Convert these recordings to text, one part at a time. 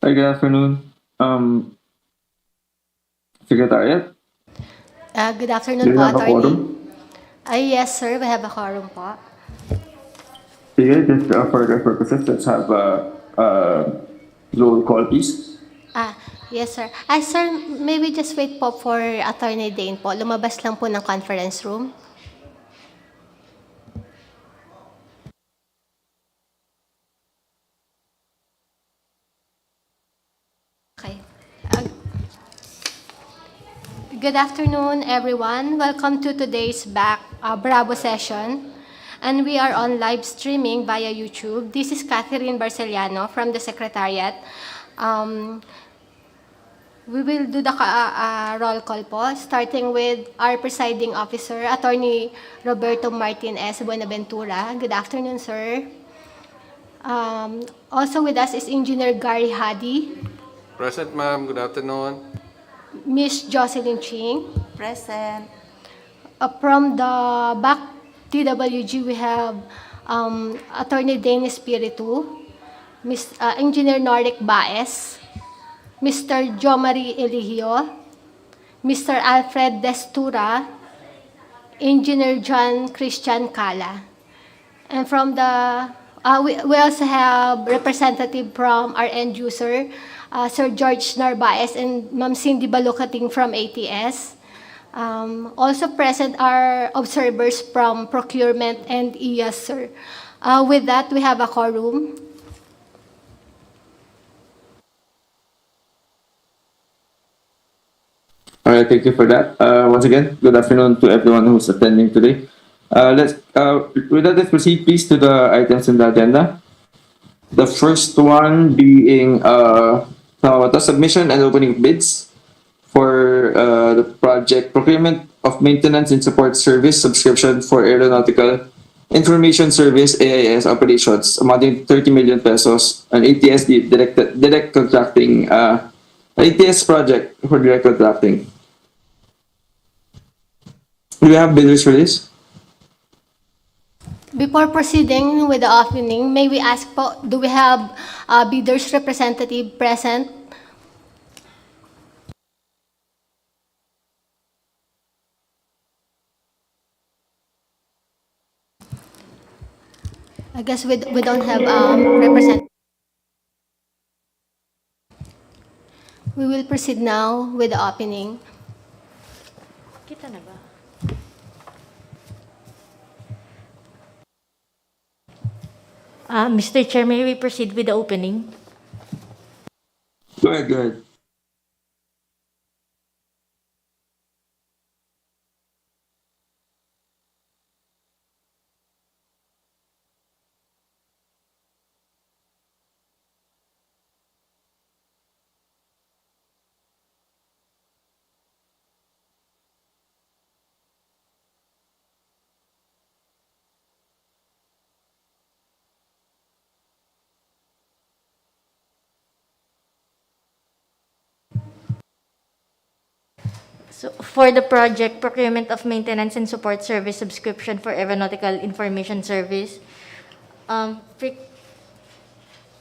Hi, good afternoon. Secretariat, Good do afternoon you po, have a attorney. quorum? Yes, sir. We have a quorum po. Sige, just for the purposes, let's have roll call, please. Ah, yes, sir. Sir, maybe just wait po for Attorney Dane po. Lumabas lang po ng conference room. Okay. Uh, Good afternoon, everyone. Welcome to today's Bravo session. And we are on live streaming via YouTube. This is Catherine Barceliano from the Secretariat. Um, We will do the roll call po, starting with our presiding officer, Attorney Roberto Martinez Buenaventura. Good afternoon, sir. Also with us is Engineer Gary Hadi, Present, ma'am. Good afternoon. Miss Jocelyn Ching. Present. From the BAC TWG, we have Attorney Dane Espiritu, Engineer Norik Baez, Mr. Jomari Eligio, Mr. Alfred Destura, Engineer John Christian Kala. And from the, we also have representative from our end user, Sir George Narvaez and Ma'am Cindy Balukating from ATS. Also present are observers from procurement and ES, sir. With that, we have a quorum. All right, thank you for that. Once again, good afternoon to everyone who's attending today. With that, let's proceed, please, to the items in the agenda. The first one being the submission and opening of bids for the project procurement of maintenance and support service subscription for aeronautical information service AIS operations amounting to 30 million pesos and ATS direct contracting ATS project for direct contracting. Do we have bidders for this? Before proceeding with the opening, may we ask po, do we have bidders representative present? I guess we don't have representative. We will proceed now with the opening. Kita na ba? Mr. Chair, may we proceed with the opening? Go ahead, go ahead. So, for the project, procurement of maintenance and support service subscription for aeronautical information service, um, Fre-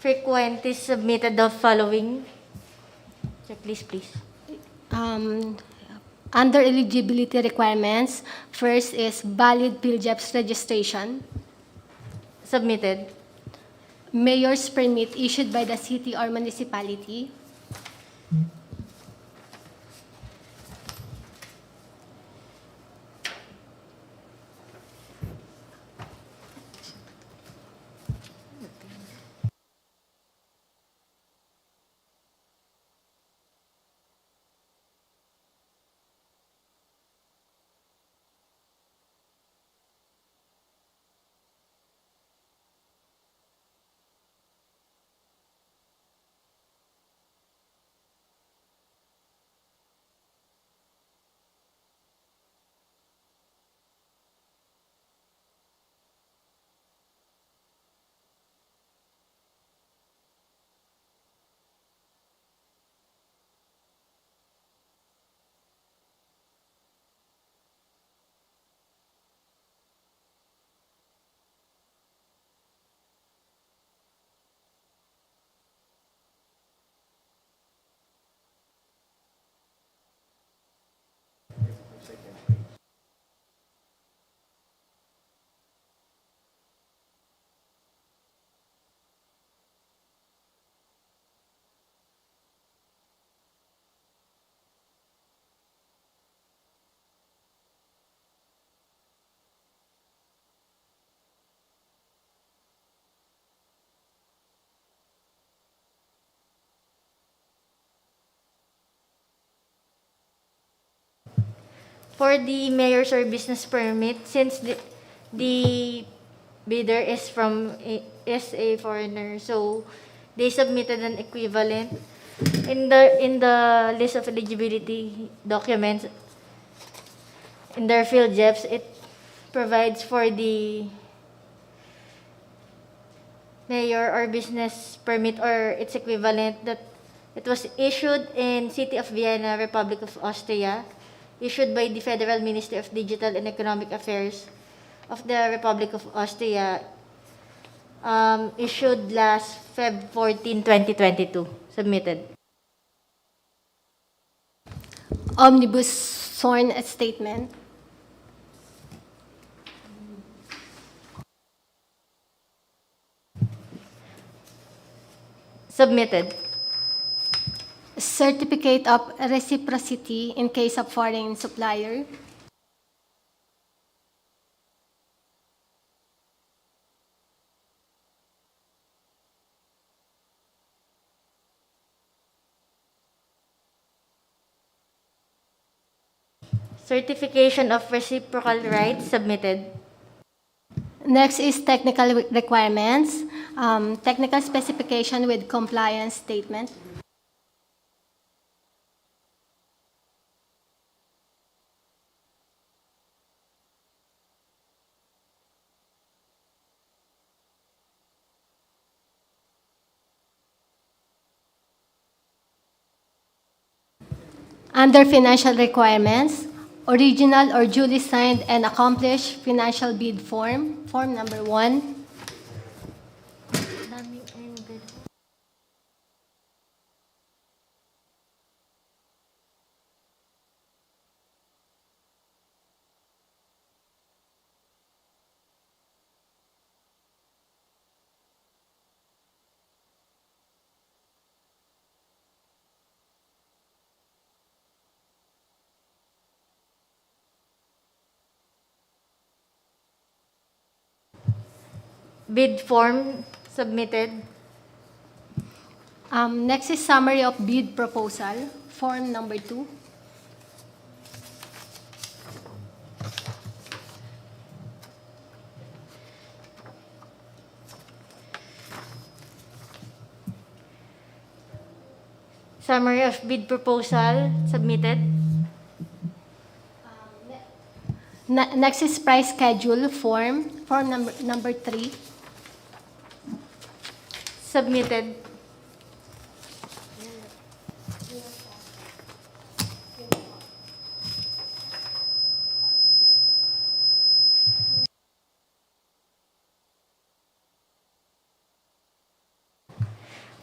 Frequentis submitted the following. Checklist, please. Um, Under eligibility requirements, first is valid PhilJEPS registration, Submitted. mayor's permit issued by the city or municipality, For the mayor's or business permit, since the bidder is is a foreigner, so they submitted an equivalent. In the list of eligibility documents, in their field jobs, it provides for the mayor or business permit or its equivalent that it was issued in City of Vienna, Republic of Austria, issued by the Federal Ministry of Digital and Economic Affairs of the Republic of Austria, issued last Feb 14, 2022, submitted. Omnibus sworn statement. Submitted. Certificate of reciprocity in case of foreign supplier. Certification of reciprocal rights, submitted. Next is technical requirements, technical specification with compliance statement. Under financial requirements, original or duly signed and accomplished financial bid form, form number 1. Bid form, submitted. Next is summary of bid proposal, form number 2. Summary of bid proposal, submitted. Next is price schedule form, form number 3. Submitted.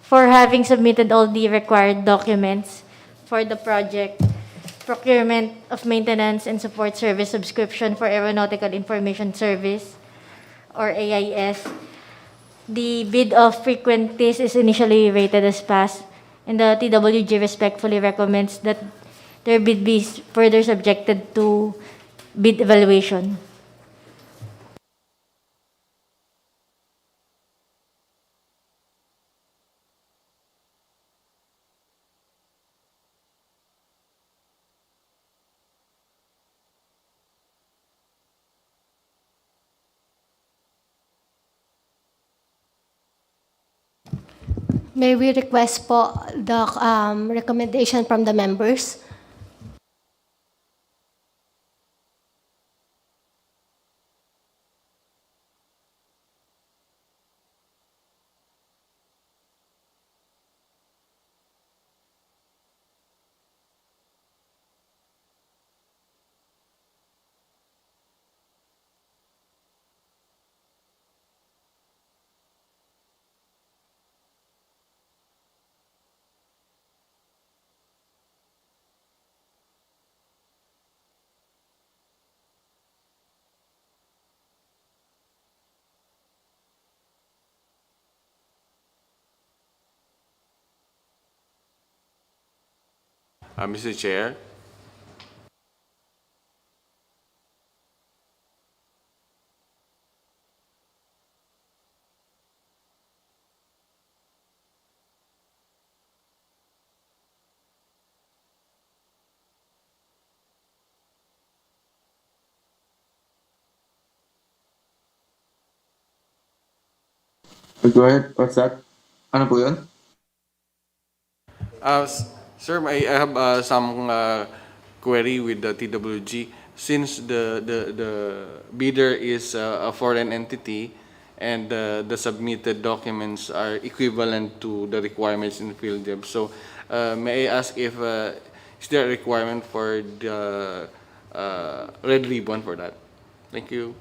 For having submitted all the required documents for the project, Procurement of Maintenance and Support Service subscription for Aeronautical Information Service, or AIS, the bid of frequencies is initially rated as pass, and the TWG respectfully recommends that their bid be further subjected to bid evaluation. May we request po the recommendation from the members? Mr. Chair, Go ahead. What's that? Ano po yun? Sir, I have some query with the TWG. Since the bidder is a foreign entity and the submitted documents are equivalent to the requirements in field job, so may I ask if is there a requirement for the red ribbon for that? Thank you.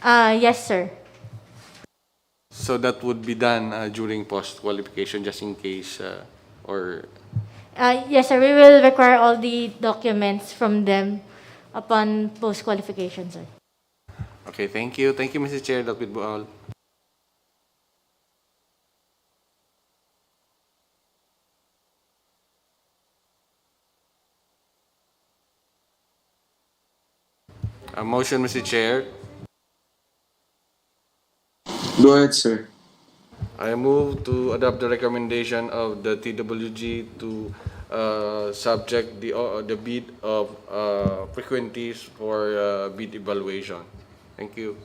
Yes, sir. So that would be done during post qualification, just in case, or Yes, sir. We will require all the documents from them upon post-qualification, sir. okay. Thank you, Mr. Chair. That would be all. A motion, Mr. Chair. Go ahead, sir. I move to adopt the recommendation of the TWG to subject the bid of frequencies for bid evaluation. Thank you.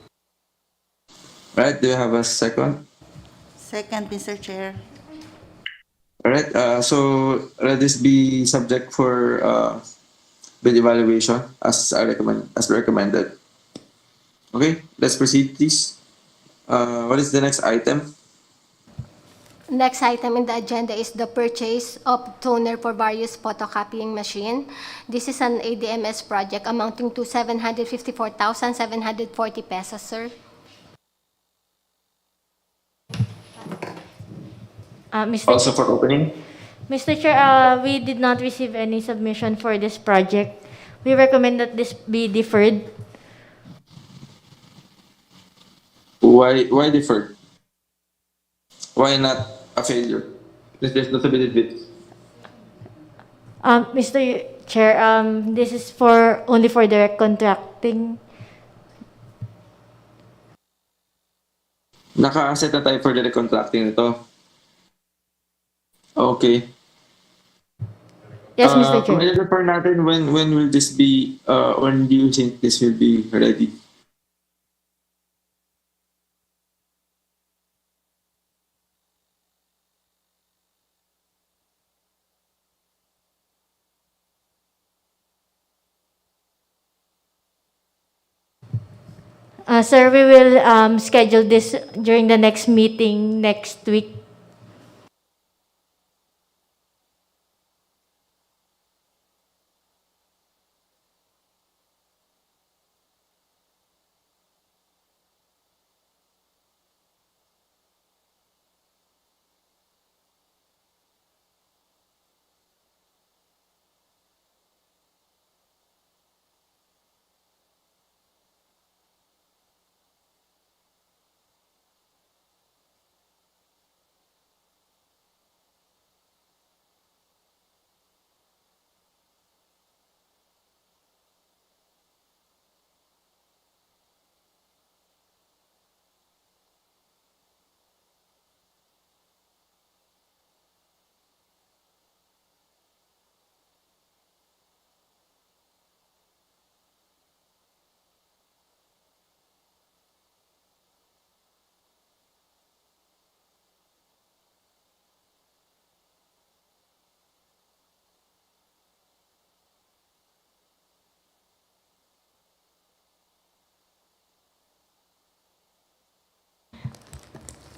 Right, do you have a second? Second, Mr. Chair. Alright, so let this be subject for bid evaluation as recommended. Okay, let's proceed, please. What is the next item? Next item in the agenda is the purchase of toner for various photocopying machine. This is an ADMS project amounting to 754,740 pesos, sir. Mr. Also for opening? Mr. Chair, we did not receive any submission for this project. We recommend that this be deferred. Why deferred? Why not a failure? There's no submitted bids. Mr. Chair, this is for only for direct contracting. Naka-asset na tayo for the contracting nito. Okay. Yes, Mr. Chair. I-refer natin when will this be, when do you think this will be ready? Sir, we will schedule this during the next meeting next week.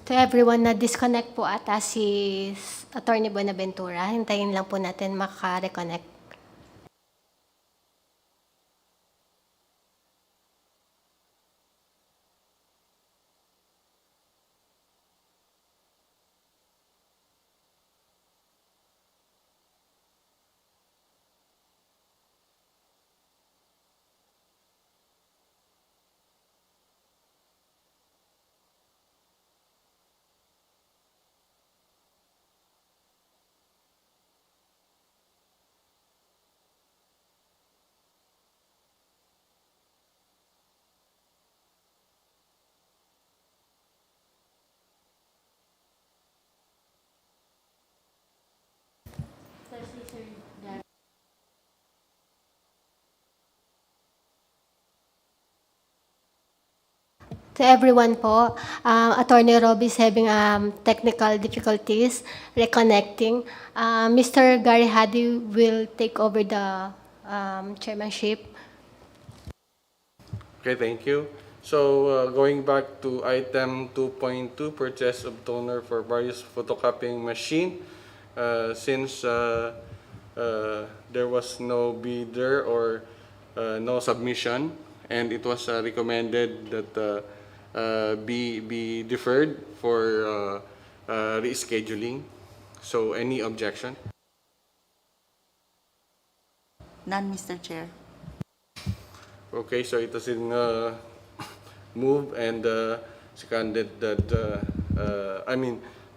To everyone na disconnect po ata si Attorney Buenaventura. Hintayin lang po natin maka-reconnect. To everyone po, Attorney Rob is having technical difficulties reconnecting. Mr. Gary Hadi will take over the chairmanship. Okay, thank you. So going back to item 2.2, purchase of toner for various photocopying machine. Since there was no bidder or no submission, and it was recommended that be deferred for rescheduling. So any objection? None, Mr. Chair. Okay, so it has been moved and seconded that,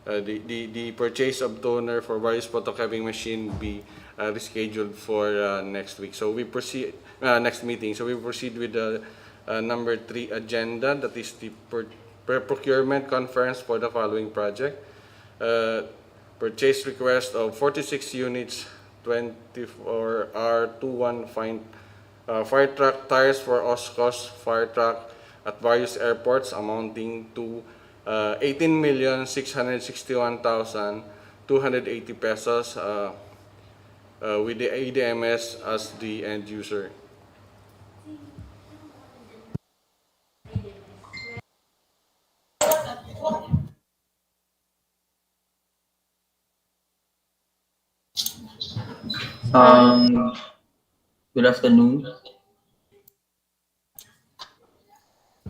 the purchase of toner for various photocopying machine be rescheduled for next week. So we proceed, next meeting. So we proceed with the number 3 agenda, that is the Pre-Procurement Conference for the following project. Purchase request of 46 units, 24R21 fire truck tires for Oshkosh fire truck at various airports amounting to 18,661,280 pesos with the ADMS as the end user. Um, Good afternoon.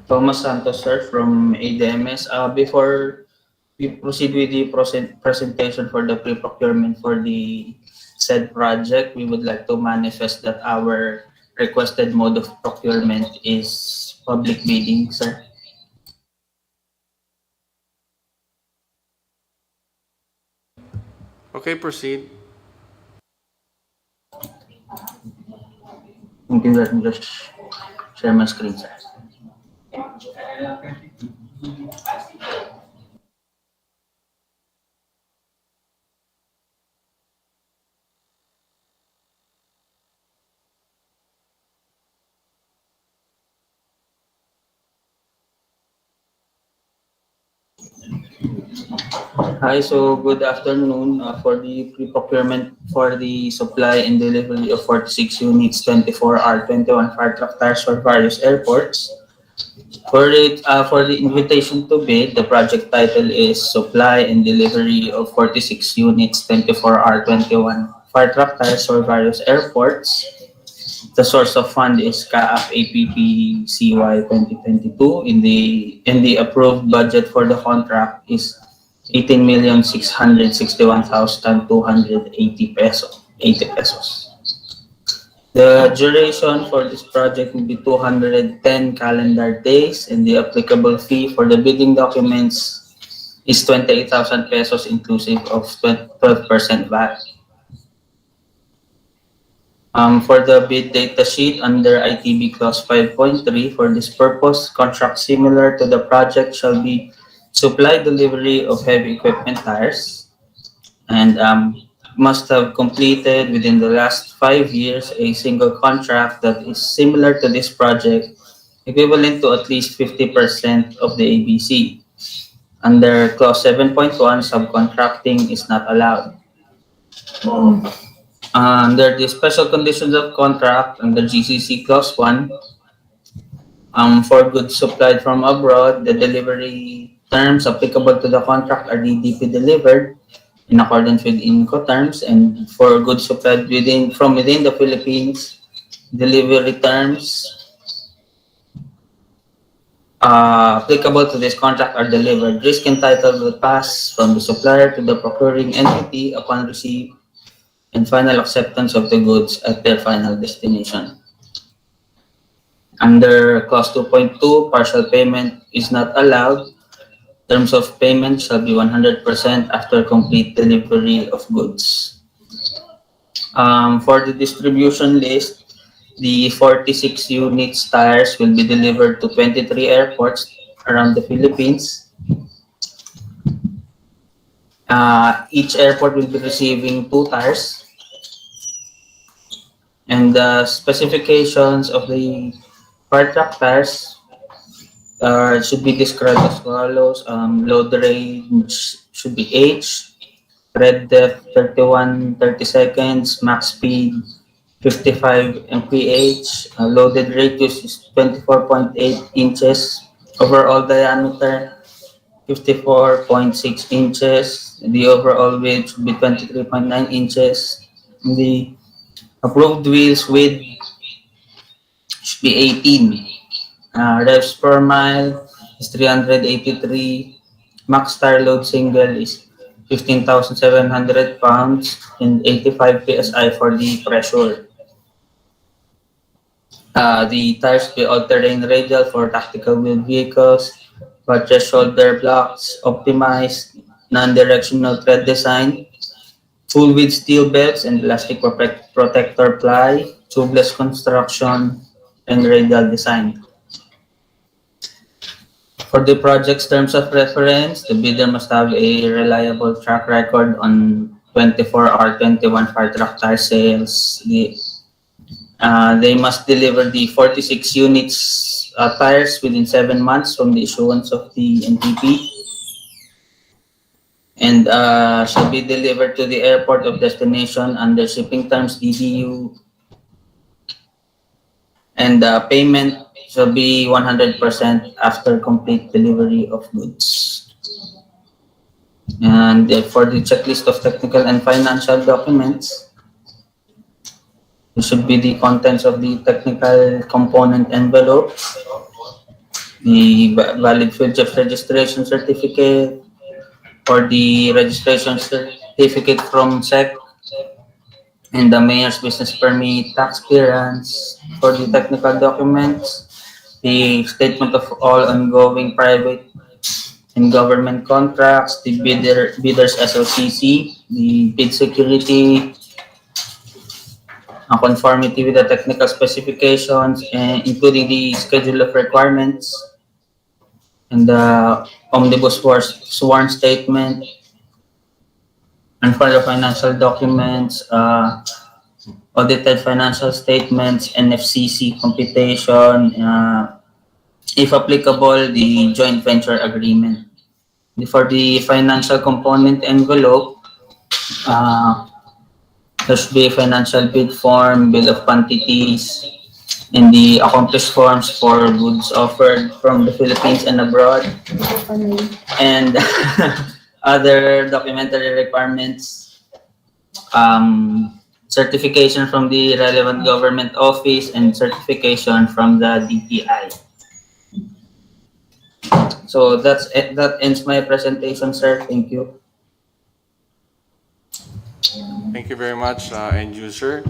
Thomas Santos, sir, from ADMS. Before we proceed with the presentation for the pre-procurement for the said project, we would like to manifest that our requested mode of procurement is public bidding, sir. Okay, proceed. Thank you. Let me just share my screen, sir. Hi, so good afternoon. For the pre-procurement for the supply and delivery of 46 units, 24R21 fire truck tires for various airports. For the invitation to bid, the project title is Supply and Delivery of 46 units, 24R21 fire truck tires for various airports. The source of fund is CAAP APP CY 2022. In the approved budget for the contract is 18,661,280 pesos. The duration for this project will be 210 calendar days, and the applicable fee for the bidding documents is 28,000 pesos inclusive of 12% VAT. For the bid data sheet under ITB Clause 5.3, for this purpose, contract similar to the project shall be supply delivery of heavy equipment tires, and must have completed within the last 5 years a single contract that is similar to this project, equivalent to at least 50% of the ABC. Under Clause 7.1, subcontracting is not allowed. Under the special conditions of contract under GCC Clause 1, for goods supplied from abroad, the delivery terms applicable to the contract are DDP delivered in accordance with Incoterms, and for goods supplied from within the Philippines, delivery terms applicable to this contract are delivered. Risk and title will pass from the supplier to the procuring entity upon receipt and final acceptance of the goods at their final destination. Under Clause 2.2, partial payment is not allowed. Terms of payment shall be 100% after complete delivery of goods. For the distribution list, the 46 units tires will be delivered to 23 airports around the Philippines. Each airport will be receiving 2 tires. And the specifications of the fire truck tires It should be described as follows. Load range should be H, red depth 30 seconds, max speed 55 mph, loaded radius is 24.8 inches, overall diameter 54.6 inches, the overall width should be 23.9 inches, the approved wheels width should be 18. Revs per mile is 383. Max tire load single is 15,700 pounds and 85 psi for the pressure. The tires will be all-terrain radial for tactical wheeled vehicles, buttress shoulder blocks, optimized non-directional tread design, full with steel belts and elastic protector ply, tubeless construction, and radial design. For the project's terms of reference, the bidder must have a reliable track record on 24 or 21 fire truck tire sales. They must deliver the 46 units tires within 7 months from the issuance of the NTP and shall be delivered to the airport of destination under shipping terms DDU, and payment shall be 100% after complete delivery of goods. And for the checklist of technical and financial documents, it should be the contents of the technical component envelope, the valid field of registration certificate, or the registration certificate from SEC, and the mayor's business permit, tax clearance. For the technical documents, the statement of all ongoing private and government contracts, the bidder's SOCC, the bid security, conformity with the technical specifications, and including the schedule of requirements, and the omnibus sworn statement, and for the financial documents, audited financial statements, NFCC computation, if applicable, the joint venture agreement. For the financial component envelope, there should be a financial bid form, bill of quantities, and the accomplished forms for goods offered from the Philippines and abroad, and other documentary requirements, certification from the relevant government office, and certification from the DTI. So that ends my presentation, sir. Thank you. Thank you very much, end user.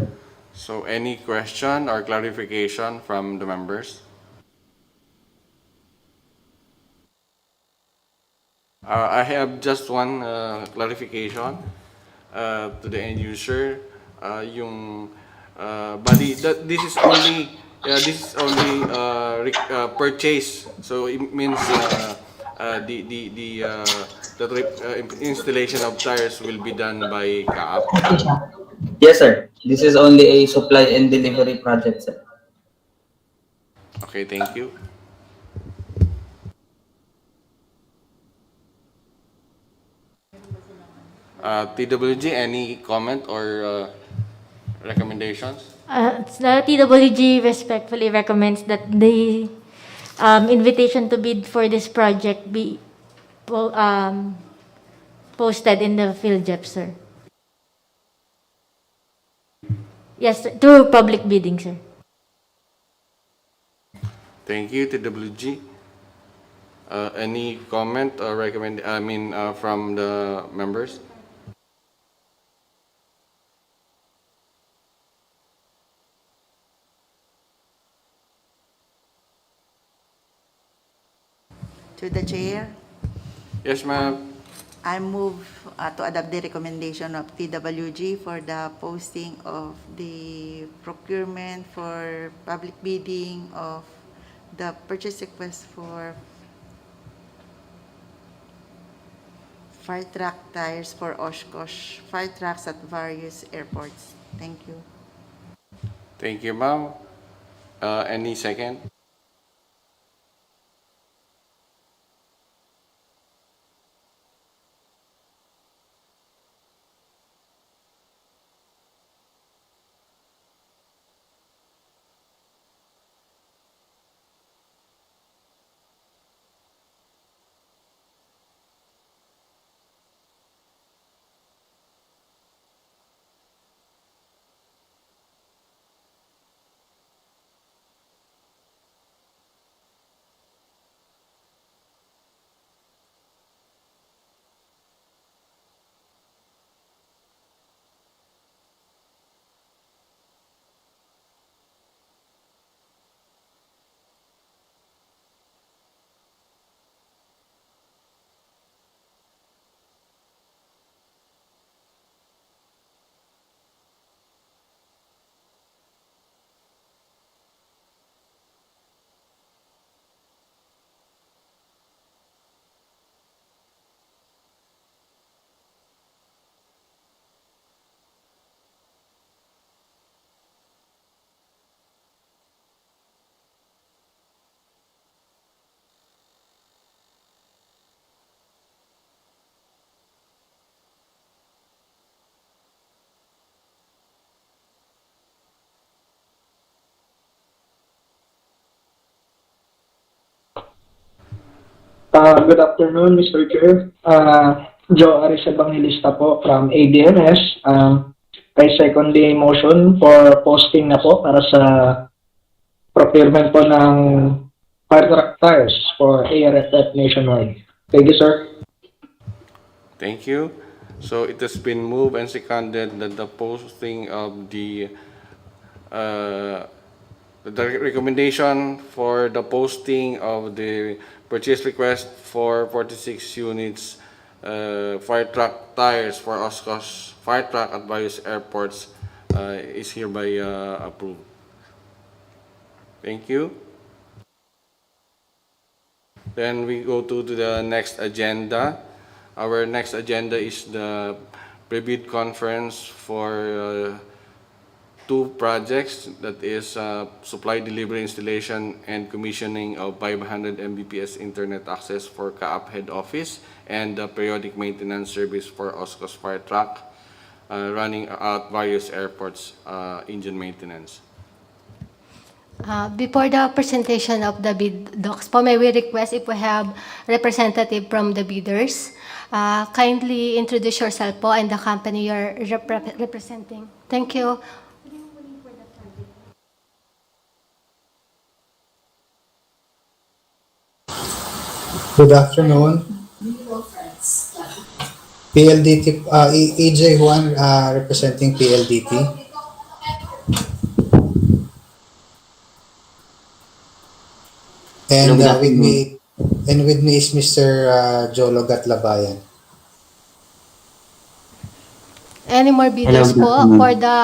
So any question or clarification from the members? I have just one clarification to the end user. Yung bali, this is only purchase. So it means the installation of tires will be done by CAAP. Yes, sir. This is only a supply and delivery project, sir. Okay, thank you. TWG, any comment or recommendations? The TWG respectfully recommends that the invitation to bid for this project be posted in the PhilJEP, sir. Yes, sir, through public bidding, sir. Thank you, TWG. Any comment or from the members? To the chair, Yes, ma'am. I move to adopt the recommendation of TWG for the posting of the procurement for public bidding of the purchase request for fire truck tires for Oshkosh fire trucks at various airports. Thank you. Thank you, ma'am. Any second? Good afternoon, Mr. Chair. Joe Aris Evangelista po from ADMS. Kay second day motion for posting na po para sa procurement po ng fire truck tires for ARFF nationwide. Thank you, sir. Thank you. So it has been moved and seconded that the posting of the recommendation for the posting of the purchase request for 46 units fire truck tires for Oshkosh fire truck at various airports is hereby approved. Thank you. Then we go to the next agenda. Our next agenda is the pre-bid conference for two projects, that is supply delivery installation and commissioning of 500 MBPS internet access for CAAP head office and the periodic maintenance service for Oshkosh fire truck running at various airports engine maintenance. Before the presentation of the bid docs po, may we request if we have representative from the bidders. Kindly introduce yourself po and the company you're representing. Thank you. Good afternoon. PLDT, AJ Juan, representing PLDT. And with me is Mr. Jolo Gatlabayan. Any more bidders Hello, po good afternoon. for the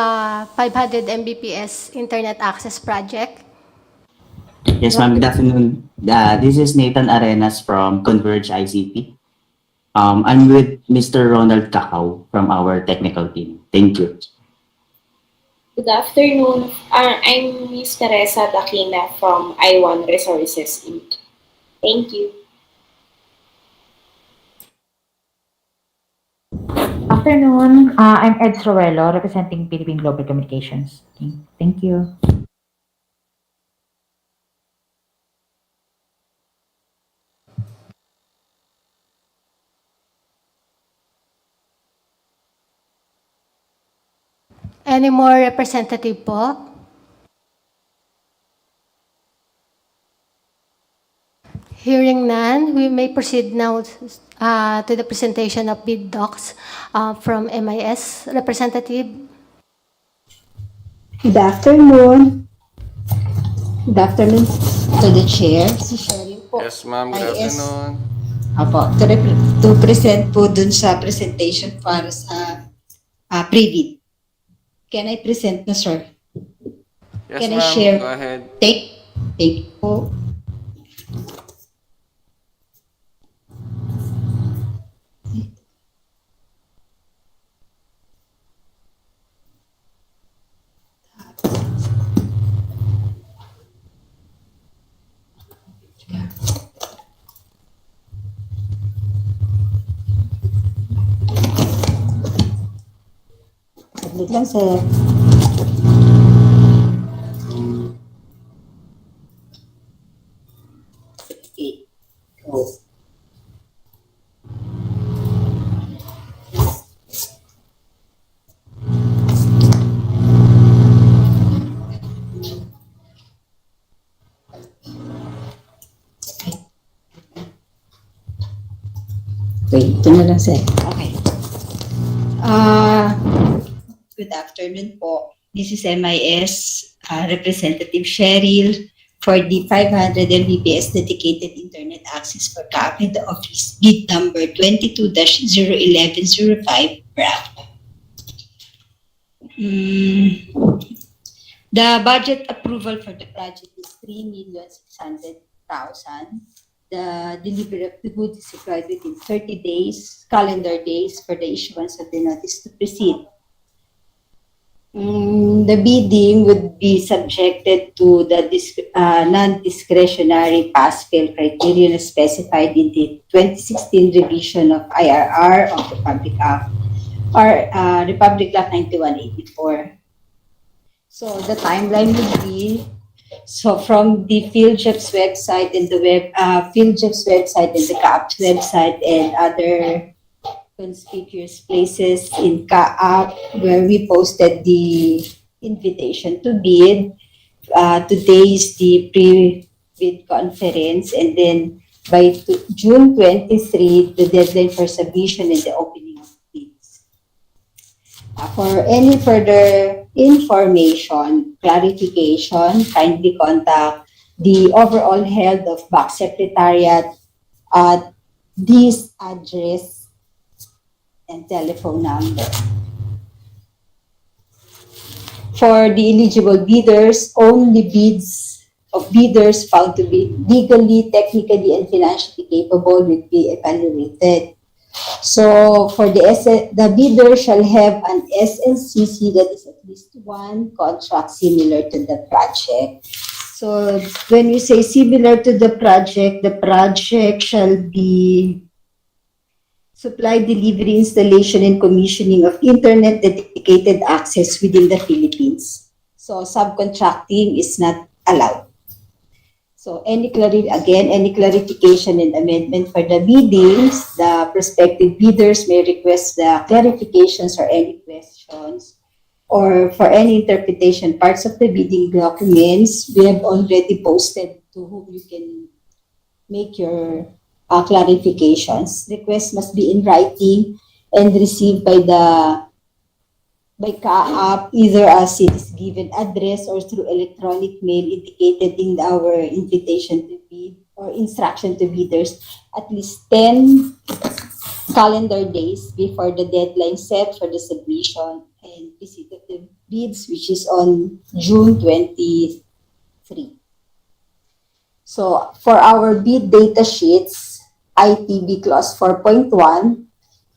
500 Mbps internet access project? Yes, ma'am. Good afternoon. This is Nathan Arenas from Converge ICT. I'm with Mr. Ronald Cacao from our technical team. Thank you. Good afternoon. I'm Miss Teresa Dakina from I1 Resources Inc. Thank you. Afternoon. I'm Ed Sroello, representing Philippine Global Communications. Thank you. Any more representative po? Hearing none, we may proceed now to the presentation of bid docs from MIS representative. Good afternoon. Good afternoon to the chair, si Cheryl po. Yes, ma'am. Good IS. afternoon. Apo, to present po dun sa presentation para sa pre-bid. Can I present na, sir? Yes, Can I ma'am. share? Go ahead. Take po. Saglit lang, sir. Okay. Go. Wait, ito na lang, sir. Okay. Good afternoon po. This is MIS Representative Cheryl for the 500 Mbps dedicated internet access for CAAP head office bid number 22-01105 BRAC. The budget approval for the project is 3,600,000. The delivery of the goods is required within 30 days, calendar days, for the issuance of the notice to proceed. The bidding would be subjected to the non-discretionary pass-fail criterion specified in the 2016 revision of IRR of Republic Act or Republic Law 9184. So the timeline would be So from the PhilJEP's website and the PhilJEP's website and the CAAP's website and other conspicuous places in CAAP where we posted the invitation to bid. Today is the pre-bid conference, and then by June 23, the deadline for submission and the opening of bids. For any further information, clarification, kindly contact the overall head of BAC Secretariat at this address and telephone number. For the eligible bidders, only bids of bidders found to be legally, technically, and financially capable will be evaluated. So for the bidder shall have an SLCC, that is at least one contract similar to the project. So when we say similar to the project shall be supply, delivery, installation, and commissioning of internet dedicated access within the Philippines. So subcontracting is not allowed. So any clarification and amendment for the biddings, the prospective bidders may request the clarifications or any questions, or for any interpretation parts of the bidding documents. We have already posted to whom you can make your clarifications. Requests must be in writing and received by CAAP either as it is given address or through electronic mail indicated in our invitation to bid or instruction to bidders at least 10 calendar days before the deadline set for the submission and receipt of the bids, which is on June 23. So for our bid data sheets, ITB clause 4.1,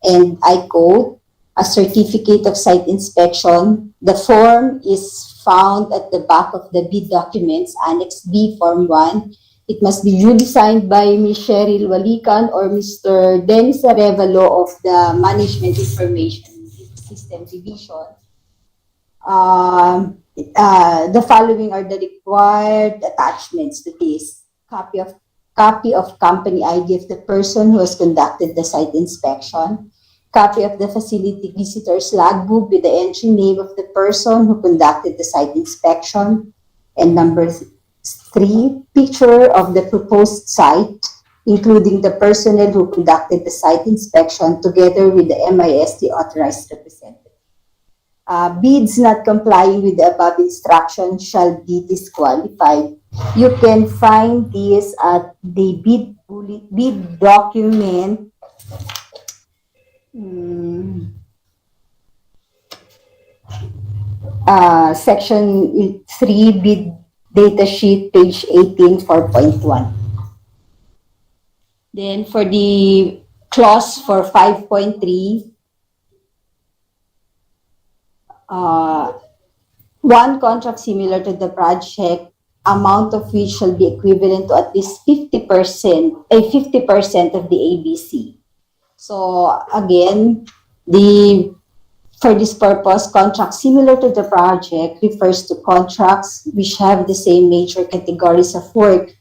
and I quote, a certificate of site inspection. The form is found at the back of the bid documents, Annex B, Form 1. It must be duly signed by Ms. Cheryl Walikan or Mr. Dennis Arevalo of the Management Information System Division. The following are the required attachments to this. Copy of company ID of the person who has conducted the site inspection. Copy of the facility visitor's logbook with the entry name of the person who conducted the site inspection. And number 3, picture of the proposed site, including the personnel who conducted the site inspection together with the MISD authorized representative. Bids not complying with the above instruction shall be disqualified. You can find this at the bid document section 3, bid data sheet, page 18, 4.1. Then for the clause for 5.3, one contract similar to the project, amount of which shall be equivalent to at least 50% of the ABC. So again, for this purpose, contract similar to the project refers to contracts which have the same major categories of work,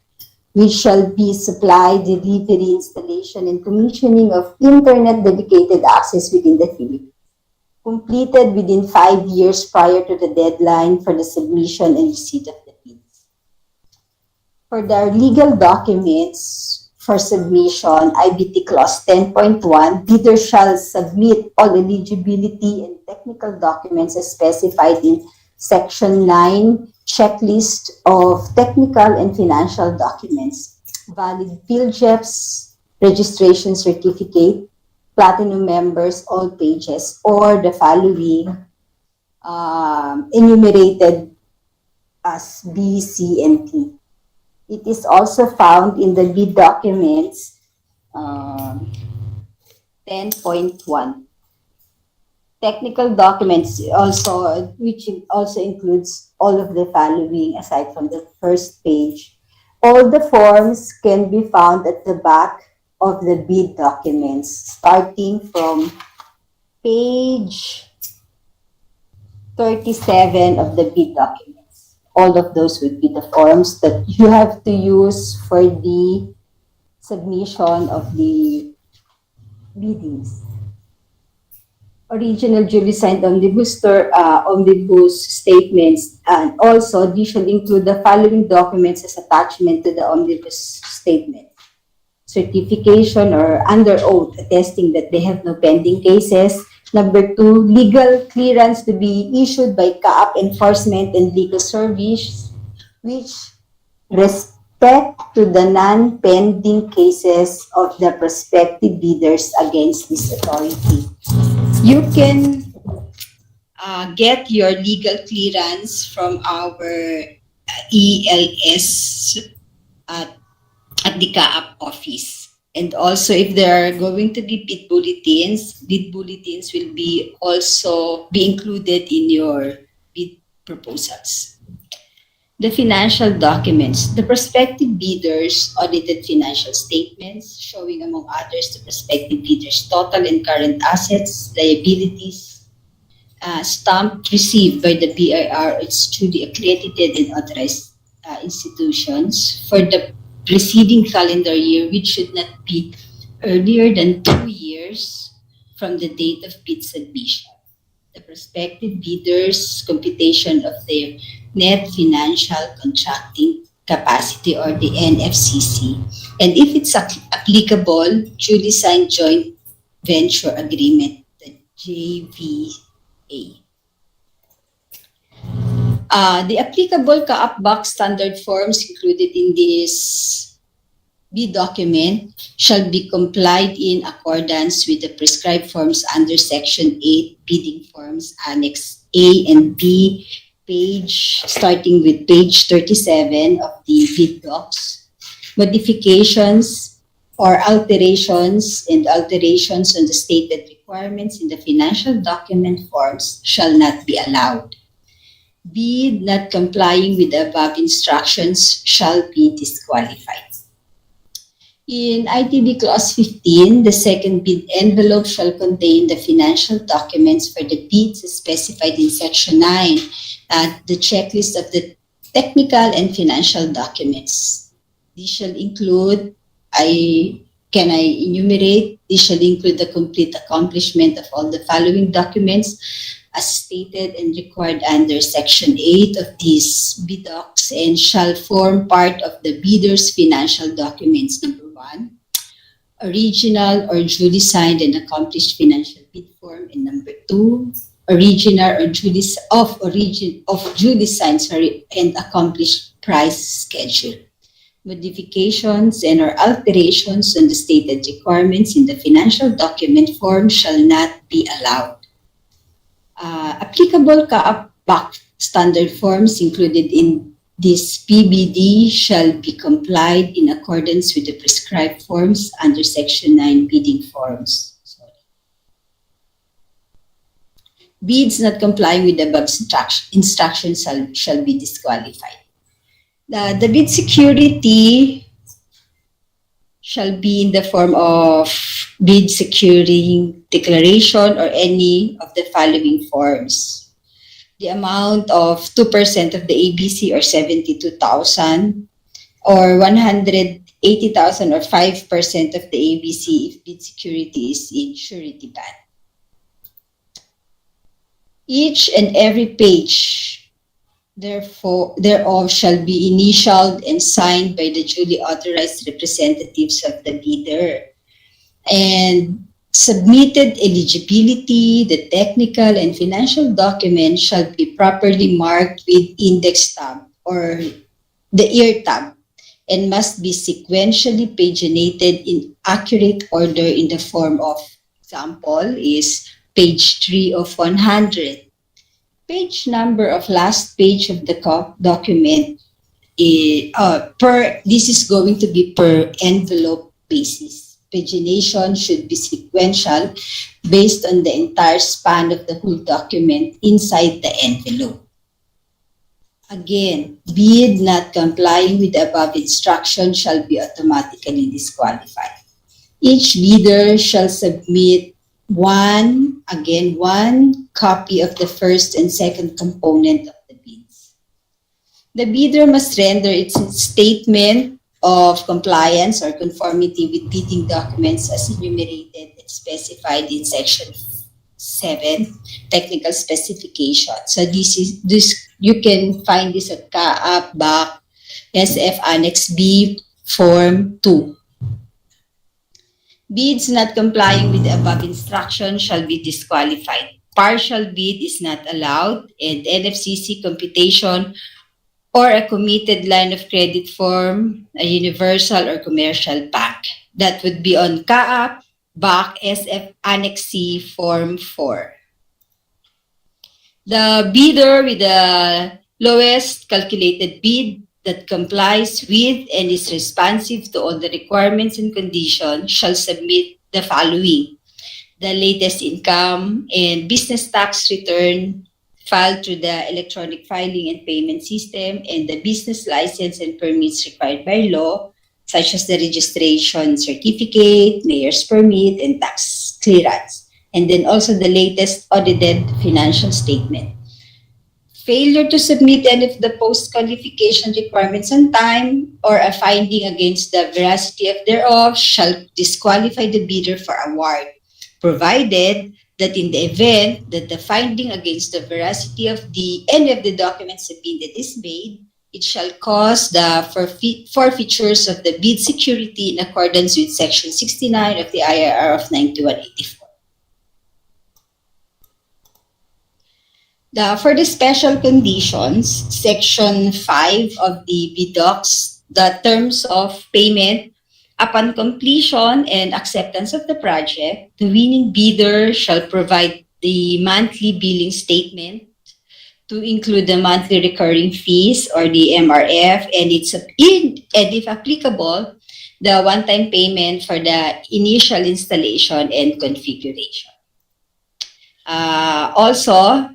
which shall be supply, delivery, installation, and commissioning of internet dedicated access within the Philippines, completed within 5 years prior to the deadline for the submission and receipt of the bids. For the legal documents for submission, IBT clause 10.1, bidder shall submit all eligibility and technical documents as specified in section 9, checklist of technical and financial documents, valid PhilJEP's registration certificate, platinum members, all pages, or the following enumerated as B, C, and D. It is also found in the bid documents 10.1. Technical documents also, which also includes all of the following aside from the first page. All the forms can be found at the back of the bid documents, starting from page 37 of the bid documents. all of those would be the forms that you have to use for the submission of the biddings. Original duly signed omnibus statements, and also these should include the following documents as attachment to the omnibus statement: certification or under oath attesting that they have no pending cases. Number two, legal clearance to be issued by CAAP Enforcement and Legal Service, which respect to the non-pending cases of the prospective bidders against this authority. You can get your legal clearance from our ELS at the CAAP office. And also, if there are going to be bid bulletins will be also be included in your bid proposals. The financial documents. The prospective bidders audited financial statements showing, among others, the prospective bidders' total and current assets, liabilities, stamp received by the BIR, its duly accredited and authorized institutions for the preceding calendar year, which should not be earlier than 2 years from the date of bid submission. The prospective bidders' computation of their net financial contracting capacity, or the NFCC, and if it's applicable, duly signed joint venture agreement, the JVA. The applicable CAAP box standard forms included in this bid document shall be complied in accordance with the prescribed forms under Section 8 Bidding Forms Annex A and B, starting with page 37 of the bid docs. Modifications or alterations on the stated requirements in the financial document forms shall not be allowed. Bid not complying with the above instructions shall be disqualified. In ITB Clause 15, the second bid envelope shall contain the financial documents for the bids specified in Section 9 and the checklist of the technical and financial documents. These shall include, can I enumerate? These shall include the complete accomplishment of all the following documents as stated and required under Section 8 of these bid docs and shall form part of the bidder's financial documents. Number 1, original or duly signed and accomplished financial bid form, and number 2, original or duly signed and accomplished price schedule. Modifications and or alterations on the stated requirements in the financial document form shall not be allowed. Applicable CAAP box standard forms included in this PBD shall be complied in accordance with the prescribed forms under Section 9 bidding forms. Bids not complying with the above instructions shall be disqualified. The bid security shall be in the form of bid securing declaration or any of the following forms. The amount of 2% of the ABC or 72,000, or 180,000 or 5% of the ABC if bid security is in surety bond. Each and every page, therefore, thereof shall be initialed and signed by the duly authorized representatives of the bidder. And submitted eligibility, the technical and financial documents shall be properly marked with index tab or the ear tab and must be sequentially paginated in accurate order in the form of, example is page 3 of 100. Page number of last page of the document this is going to be per envelope basis. Pagination should be sequential based on the entire span of the whole document inside the envelope. Again, bid not complying with the above instruction shall be automatically disqualified. Each bidder shall submit one copy of the first and second component of the bids. The bidder must render its statement of compliance or conformity with bidding documents as enumerated and specified in Section 7, Technical Specification. So this you can find this at CAAP, BAC, SF Annex B, Form 2. Bids not complying with the above instruction shall be disqualified. Partial bid is not allowed, and NFCC computation or a committed line of credit form, a universal or commercial bank. That would be on CAAP, BAC, SF Annex C, Form 4. The bidder with the lowest calculated bid that complies with and is responsive to all the requirements and conditions shall submit the following: the latest income and business tax return filed through the electronic filing and payment system, and the business license and permits required by law, such as the registration certificate, mayor's permit, and tax clearance. And then also the latest audited financial statement. Failure to submit any of the post-qualification requirements on time or a finding against the veracity of thereof shall disqualify the bidder for award, provided that in the event that the finding against the veracity of any of the documents submitted is made, it shall cause the forfeitures of the bid security in accordance with Section 69 of the IRR of 9184. For the special conditions, Section 5 of the BDOCS, the terms of payment upon completion and acceptance of the project, the winning bidder shall provide the monthly billing statement to include the monthly recurring fees or the MRF, and if applicable, the one-time payment for the initial installation and configuration. Also,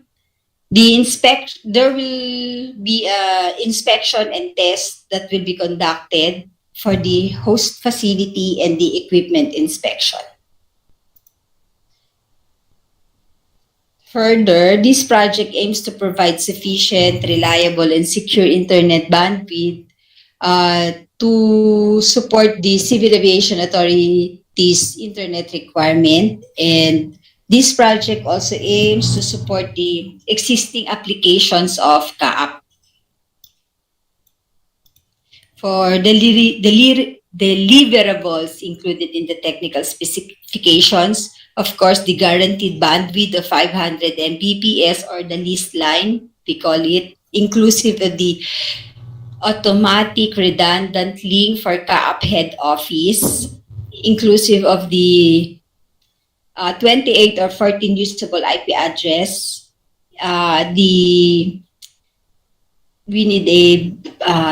there will be an inspection and test that will be conducted for the host facility and the equipment inspection. Further, this project aims to provide sufficient, reliable, and secure internet bandwidth to support the Civil Aviation Authority's internet requirement, and this project also aims to support the existing applications of CAAP. For the deliverables included in the technical specifications, of course, the guaranteed bandwidth of 500 Mbps or the leased line, we call it, inclusive of the automatic redundant link for CAAP head office, inclusive of the 28 or 14 usable IP address. We need a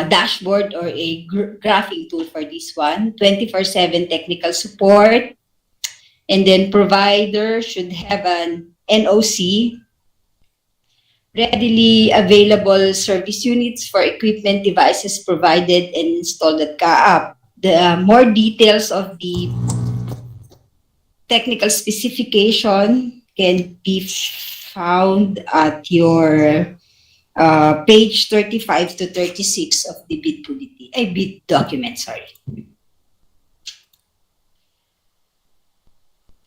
dashboard or a graphing tool for this one, 24/7 technical support, and then provider should have an NOC, readily available service units for equipment devices provided and installed at CAAP. The more details of the technical specification can be found at your page 35 to 36 of the bid document.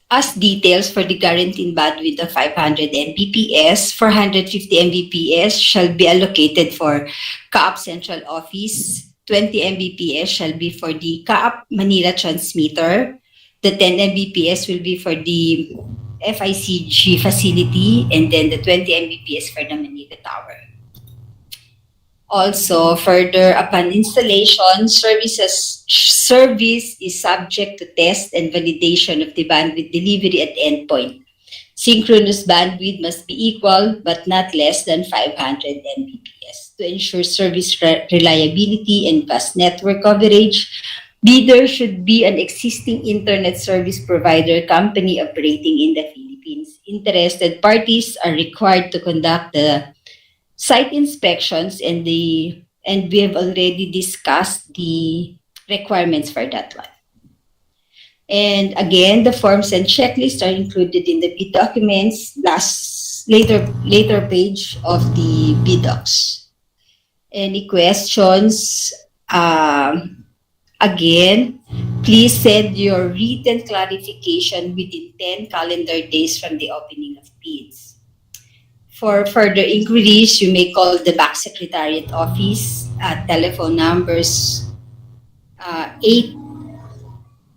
As details for the guaranteed bandwidth of 500 Mbps, 450 Mbps shall be allocated for CAAP Central Office, 20 Mbps shall be for the CAAP Manila transmitter, the 10 Mbps will be for the FICG facility, and then the 20 Mbps for the Manila Tower. Also, further, upon installation, service is subject to test and validation of the bandwidth delivery at endpoint. Synchronous bandwidth must be equal but not less than 500 Mbps. To ensure service reliability and fast network coverage, bidder should be an existing internet service provider company operating in the Philippines. Interested parties are required to conduct the site inspections, and we have already discussed the requirements for that one. And again, the forms and checklists are included in the bid documents, later page of the bid docs. Any questions? Again, please send your written clarification within 10 calendar days from the opening of bids. For further inquiries, you may call the BAC Secretariat Office at telephone numbers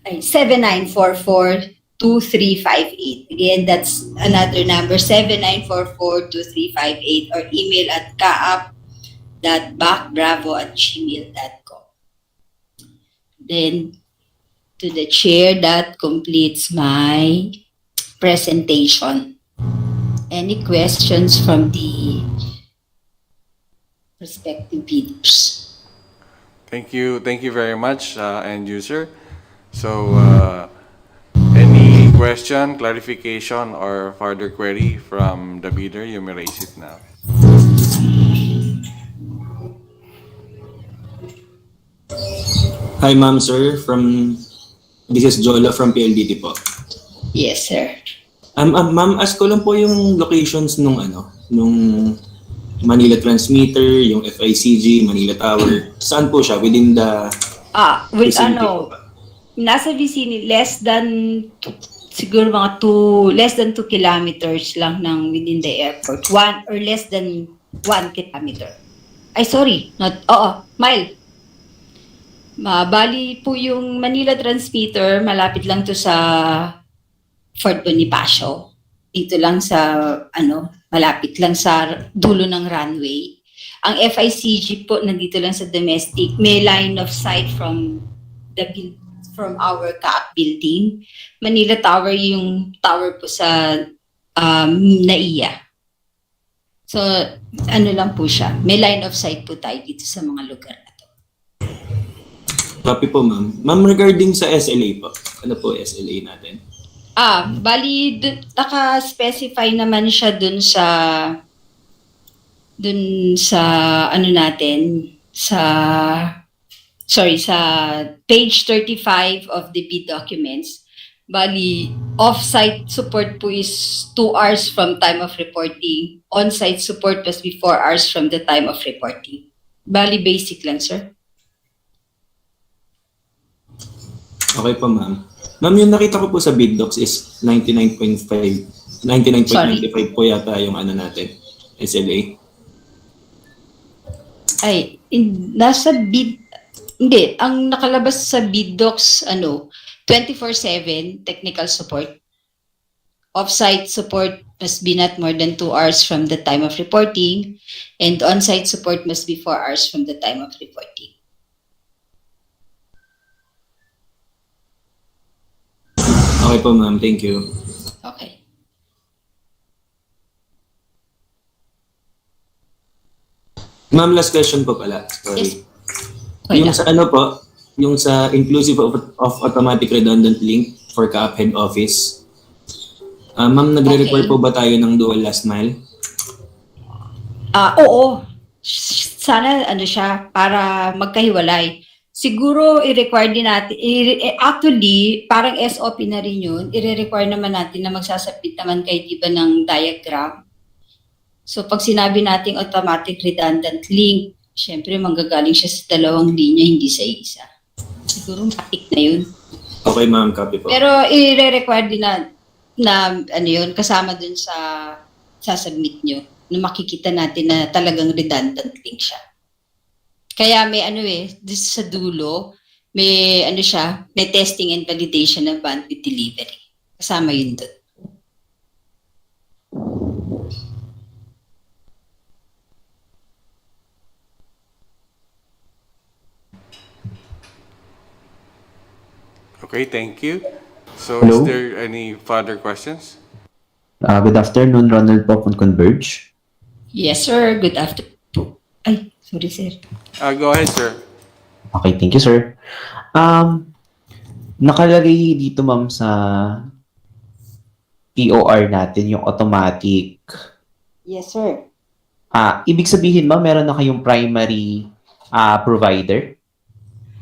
7944-2358. Again, that's another number, 7944-2358, or email at caap.bacbravo@gmail.com. Then, to the chair, that completes my presentation. Any questions from the respective bidders? Thank you very much, end user. So, any question, clarification, or further query from the bidder, you may raise it now. Hi, ma'am, sir. This is Jolo from PLDT po. Yes, sir. Ma'am, ask ko lang po yung locations nung Manila Transmitter, yung FICG, Manila Tower. Saan po siya? Within the vicinity po ba? Nasa vicinity, less than 2 kilometers lang ng within the airport. Less than 1 kilometer. Mile. Bali po yung Manila Transmitter, malapit lang to sa Fort Bonifacio. Dito lang sa, malapit lang sa dulo ng runway. Ang FICG po, nandito lang sa domestic. May line of sight from our CAAP building. Manila Tower, yung tower po sa NAIA. So, lang po siya. May line of sight po tayo dito sa mga lugar na to. Copy po, ma'am. Ma'am, regarding sa SLA po. Ano po SLA natin? Bali, naka-specify naman siya dun sa page 35 of the bid documents. Bali, off-site support po is 2 hours from time of reporting. On-site support was 4 hours from the time of reporting. Bali, basic lang, sir. Okay po, ma'am. Ma'am, yung nakita ko po sa bid docs is 99.95 po yata yung natin, SLA. Nasa bid, hindi, ang nakalabas sa bid docs, 24/7 technical support. Off-site support must be not more than 2 hours from the time of reporting, and on-site support must be 4 hours from the time of reporting. Okay po, ma'am. Thank you. Okay. Ma'am, last question po pala. Sorry. Yes. Okay Yung lang. sa yung sa inclusive of automatic redundant link for CAAP head office. Ma'am, nagre-require Okay. po ba tayo ng dual last mile? Oo. Sana siya para magkahiwalay. Siguro i-require din natin, actually, parang SOP na rin yun, i-require naman natin na magsasabit naman kayo diba ng diagram. So pag sinabi nating automatic redundant link, syempre manggagaling siya sa 2 linya, hindi sa isa. Siguro matik na yun. Okay, ma'am. Copy po. Pero i-require din na yun, kasama dun sa sasubmit nyo, na makikita natin na talagang redundant link siya. Kaya may this sa dulo, may may testing and validation ng bandwidth delivery. Kasama yun doon. Okay, thank you. So, Hello? is there any further questions? Good afternoon, Ronald po from Converge. Yes, sir. Good afternoon. Ay, sorry, sir. Go ahead, sir. Okay, thank you, sir. Nakalagay dito, ma'am, sa POR natin, yung automatic. Yes, sir. Ibig sabihin, ma'am, meron na kayong primary provider.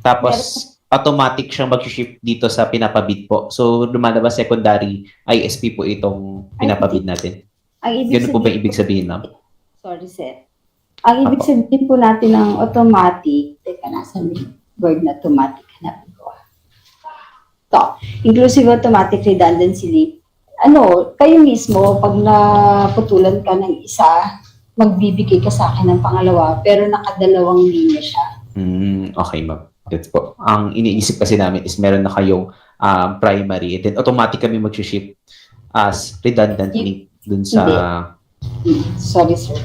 Tapos, automatic siyang mag-shift dito sa pinapabid po. So, lumalabas secondary ISP po itong pinapabid natin. Ang ibig Ganun po ba ibig sabihin, ma'am? Sorry, sir. Ang ibig sabihin po natin ng automatic, teka, nasa word na automatic, hanapin ko. Ito, inclusive automatic redundancy leave. Kayo mismo, pag naputulan ka ng isa, magbibigay ka sa akin ng pangalawa, pero nakadalawang linya siya. Okay, ma'am. That's po. Ang iniisip kasi namin is meron na kayong primary and then automatic kami mag-ship as redundant link dun sa... Sorry, sir.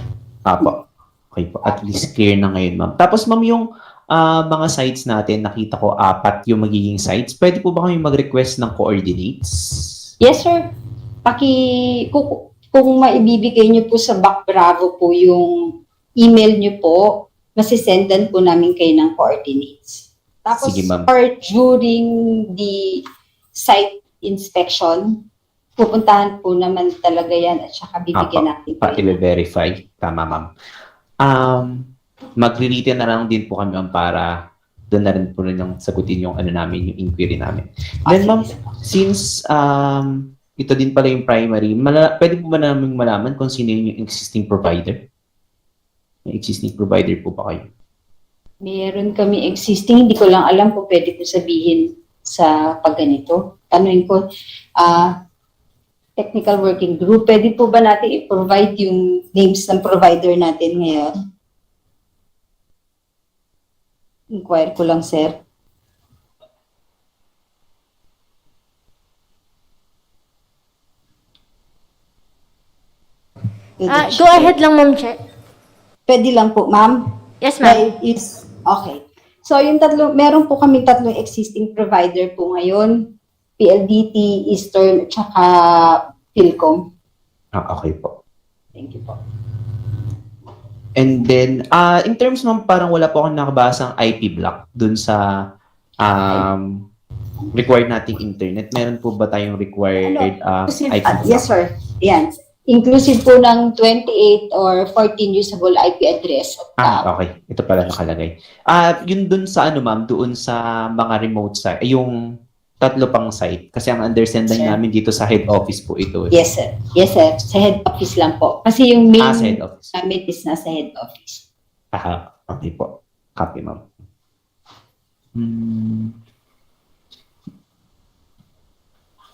Apo. Okay po. At least clear na ngayon, ma'am. Tapos, ma'am, yung mga sites natin, nakita ko 4 yung magiging sites. Pwede po ba kami mag-request ng coordinates? Yes, sir. Kung maibibigay niyo po sa Bac Bravo po yung email niyo po, masisendan po namin kayo ng coordinates. Tapos, Sige, ma'am. or during the site inspection, pupuntahan po naman talaga yan at saka bibigyan natin kayo. I-verify. Tama, ma'am. Magre-written na lang din po kami, ma'am, para doon na rin po rin yung sagutin yung namin, yung inquiry namin. Then, ma'am, since ito din pala yung primary, pwede po ba namin malaman kung sino yung existing provider? May existing provider po ba kayo? Meron kami existing, hindi ko lang alam kung pwede ko sabihin sa pagganito. Tanungin ko, technical working group, pwede po ba natin i-provide yung names ng provider natin ngayon? Inquire ko lang, sir. Go ahead lang, Ma'am Chair. Pwede lang po, ma'am? Yes, ma'am. Okay. So, meron po kami 3 existing provider po ngayon. PLDT, Eastern, at saka Philcom. Okay po. Thank you po. And then, in terms, ma'am, parang wala po akong nakabasang IP block dun sa required nating internet. Meron po ba tayong required IP block? Yes, sir. Yan. Inclusive po ng 28 or 14 usable IP address. Okay. Ito pala nakalagay. Yun dun sa ma'am, doon sa mga remote site, yung 3 pang site. Kasi ang understanding namin dito sa head office po ito. Yes, sir. Yes, sir. Sa head office lang po. Kasi yung main sa head office. namin is nasa head office. Okay po. Copy, ma'am.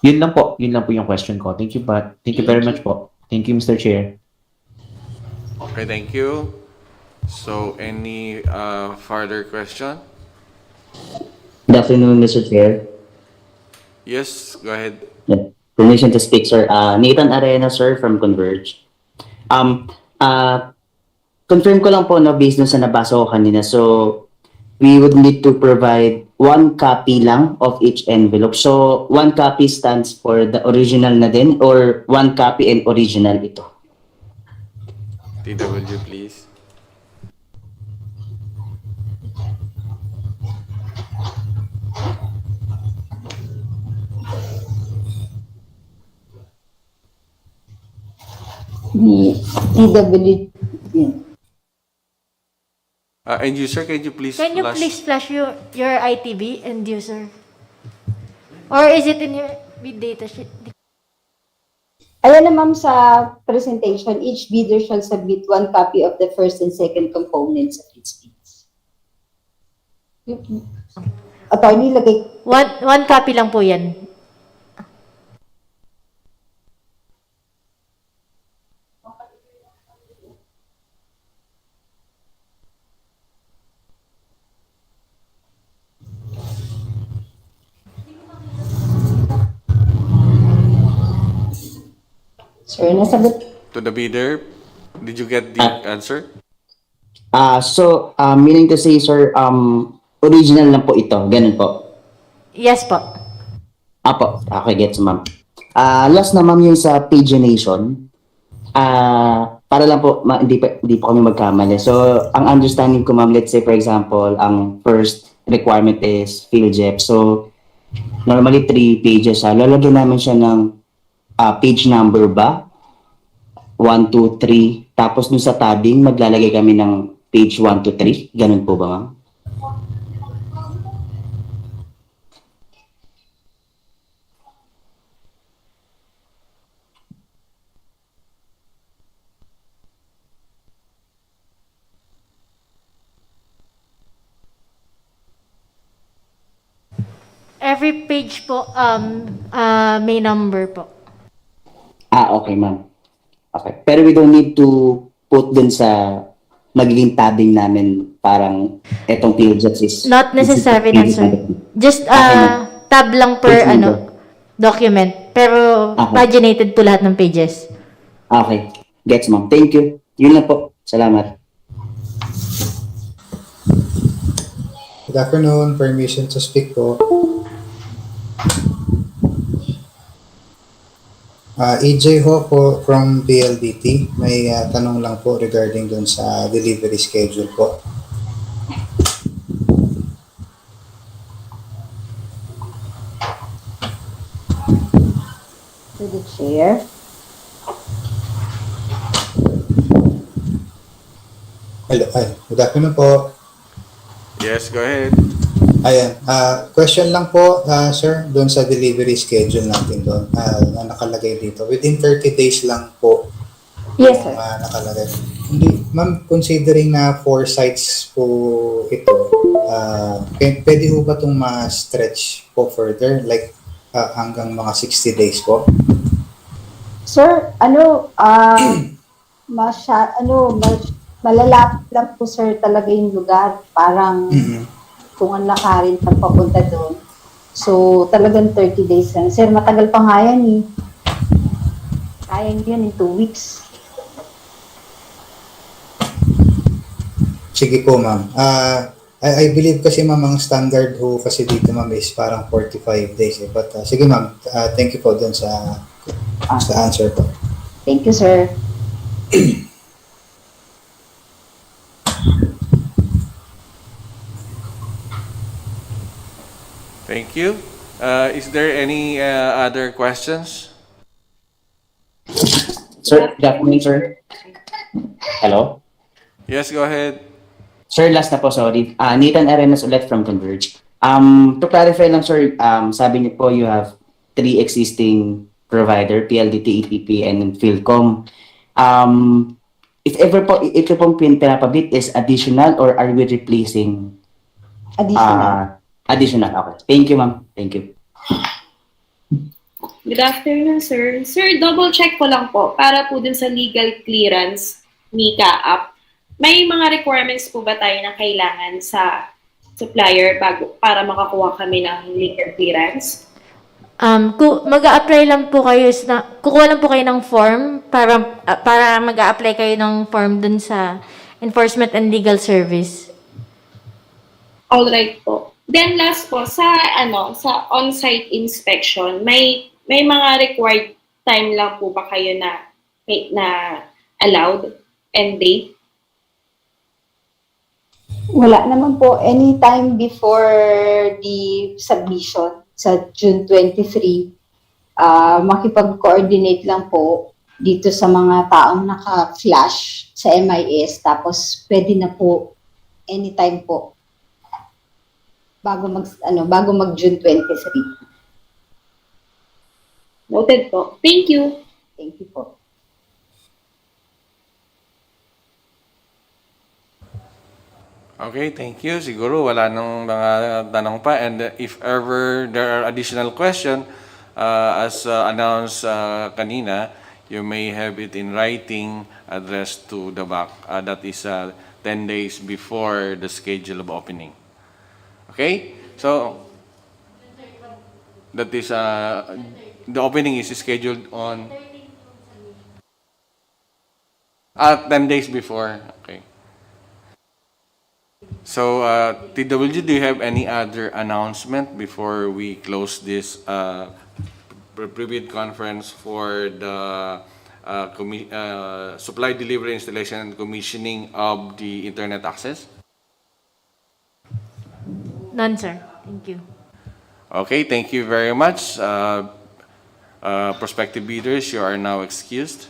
Yun lang po. Yun lang po yung question ko. Thank you, but thank you very much po. Thank you, Mr. Chair. Okay, thank you. So, any further question? Good afternoon, Mr. Chair. Yes, go ahead. Yeah. Permission to speak, sir. Nathan Arena, sir, from Converge. Confirm ko lang po, no, based on sa nabasa ko kanina. So, we would need to provide 1 copy lang of each envelope. So, 1 copy stands for the original na din or 1 copy and original ito? TW, please. TW. End user, can you please flash your ITB end user? Or is it in your bid data sheet? Ayan na, ma'am, sa presentation, each bidder shall submit 1 copy of the first and second components of its bids. Attorney, lagay. 1 copy lang po yan. Sir, nasagot. to the bidder? Did you get the answer? So, meaning to say, sir, original lang po ito. Ganun po. Yes po. Apo. Okay, gets, ma'am. Last na, ma'am, yung sa pagination. Para lang po, hindi po kami magkamali. So, ang understanding ko, ma'am, let's say, for example, ang first requirement is PhilJep. So, normally 3 pages. Lalagyan namin siya ng page number ba? 1, 2, 3. Tapos dun sa tabbing, maglalagay kami ng page 1 to 3. Ganun po ba, ma'am? Every page po, may number po. Okay, ma'am. Okay. Pero we don't need to put dun sa magiging tabbing namin parang etong POJETS is... Not necessary na, sir. Just Okay, ma'am. tab lang per Page number. document. Pero Okay. paginated po lahat ng pages. Okay. Gets, ma'am. Thank you. Yun lang po. Salamat. Good afternoon. Permission to speak po. AJ ho po from PLDT. May tanong lang po regarding dun sa delivery schedule po. To the chair. Hello. Good afternoon po. Yes, go ahead. Ayan. Question lang po, sir, doon sa delivery schedule natin doon na nakalagay dito. Within 30 days lang po Yes, yung sir. nakalagay. Hindi, ma'am, considering na 4 sites po ito, pwede po ba itong ma-stretch po further? Like hanggang mga 60 days po? Sir, malalapit lang po, sir, talaga yung lugar. Parang kung ang lakarin pag papunta doon. So, talagang 30 days lang. Sir, matagal pa nga yan eh. Kaya yun in 2 weeks. Sige po, ma'am. I believe kasi ma'am, ang standard ho kasi dito ma'am is parang 45 days eh. But sige ma'am, thank you po dun sa answer po. Thank you, sir. Thank you. Is there any other questions? Sir, good afternoon, sir. Hello? Yes, go ahead. Sir, last na po, sorry. Nathan Arenas ulit from Converge. To clarify lang, sir, sabi niyo po you have 3 existing provider, PLDT, ETP, and Philcom. If ever po, ito pong pinapabit is additional or are we replacing? Additional. Additional, okay. Thank you, ma'am. Thank you. Good afternoon, sir. Sir, double check ko lang po para po dun sa legal clearance ni CAAP. May mga requirements po ba tayo na kailangan sa supplier para makakuha kami ng legal clearance? Mag-a-apply lang po kayo kukuha lang po kayo ng form para mag-a-apply kayo ng form dun sa Enforcement and Legal Service. All right po. Then last po sa on-site inspection, may mga required time lang po ba kayo na allowed and date? Wala naman po. Anytime before the submission sa June 23, makipag-coordinate lang po dito sa mga taong naka-flash sa MIS. Tapos pwede na po anytime po bago mag June 23. Noted po. Thank you. Thank you po. Okay, thank you. Siguro wala nang mga tanong pa. And if ever there are additional question, as announced kanina, you may have it in writing addressed to the BAC. That is 10 days before the schedule of opening. Okay? So, that is, the opening is scheduled on 10 days before. Okay. So, TWG, do you have any other announcement before we close this pre-bid conference for the supply, delivery, installation, and commissioning of the internet access? None, sir. Thank you. Okay, thank you very much. Prospective bidders, you are now excused.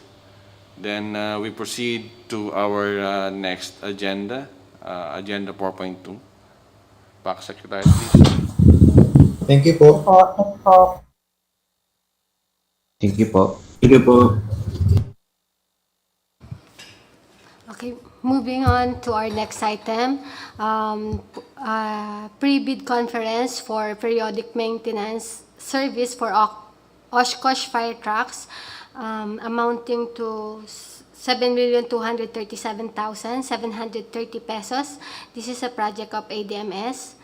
Then we proceed to our next agenda, agenda 4.2. PAC Secretary, please. Thank you po. Thank you po. Sige po. Okay. Moving on to our next item, pre-bid conference for periodic maintenance service for Oshkosh fire trucks, amounting to 7,237,730 pesos. This is a project of ADMS.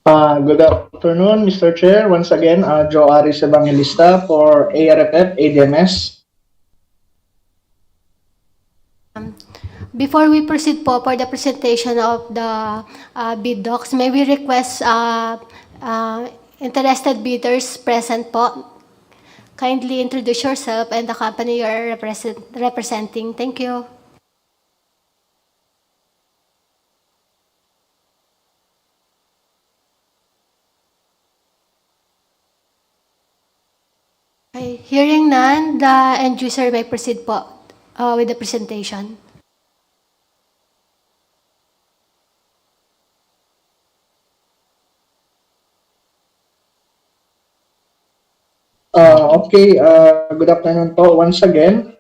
Good afternoon, Mr. Chair. Once again, Joe Aris Evangelista for ARFF ADMS. Before we proceed po for the presentation of the bid docs, may we request interested bidders present po, kindly introduce yourself and the company you are representing. Thank you. Okay, hearing none, the end user may proceed po with the presentation. Okay, good afternoon po once again.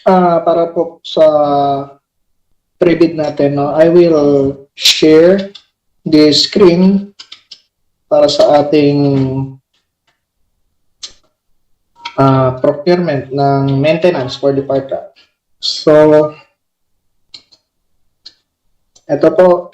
Para po sa pre-bid natin, no, I will share the screen para sa ating procurement ng maintenance for the fire truck. So, ito po.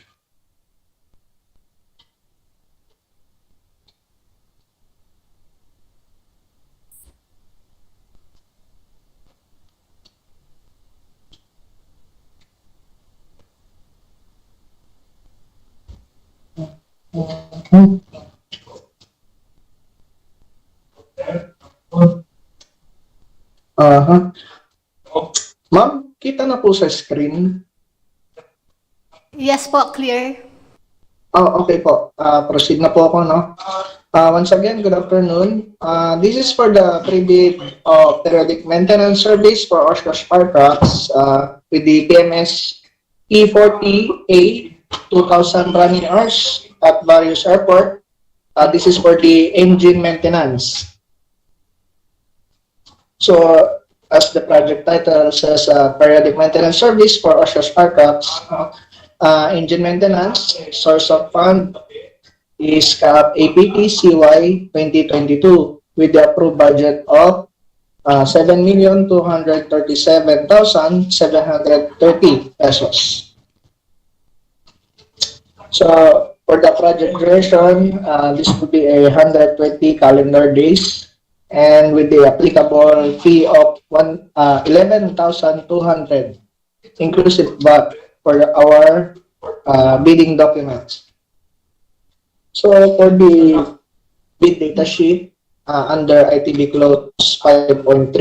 Ma'am, kita na po sa screen. Yes po, clear. Okay po. Proceed na po ako, no? Once again, good afternoon. This is for the pre-bid of periodic maintenance service for Oshkosh fire trucks with the PMS E40A 2,000 running hours at various airport. This is for the engine maintenance. So, as the project title says, periodic maintenance service for Oshkosh fire trucks, engine maintenance, source of fund is CAAP APT CY 2022 with the approved budget of 7,237,730 pesos. So, for the project duration, this would be 120 calendar days, and with the applicable fee of 11,200 inclusive VAT for our bidding documents. So for the bid data sheet under ITB Clause 5.3,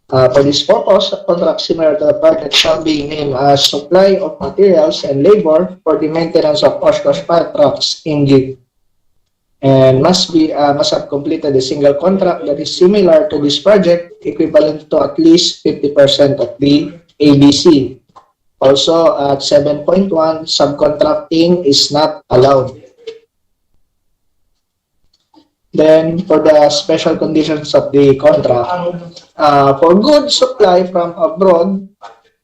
for this purpose, a contract similar to the project shall be named as supply of materials and labor for the maintenance of Oshkosh fire trucks engine, and must have completed a single contract that is similar to this project, equivalent to at least 50% of the ABC. Also, at 7.1, subcontracting is not allowed. Then, for the special conditions of the contract, for goods supplied from abroad,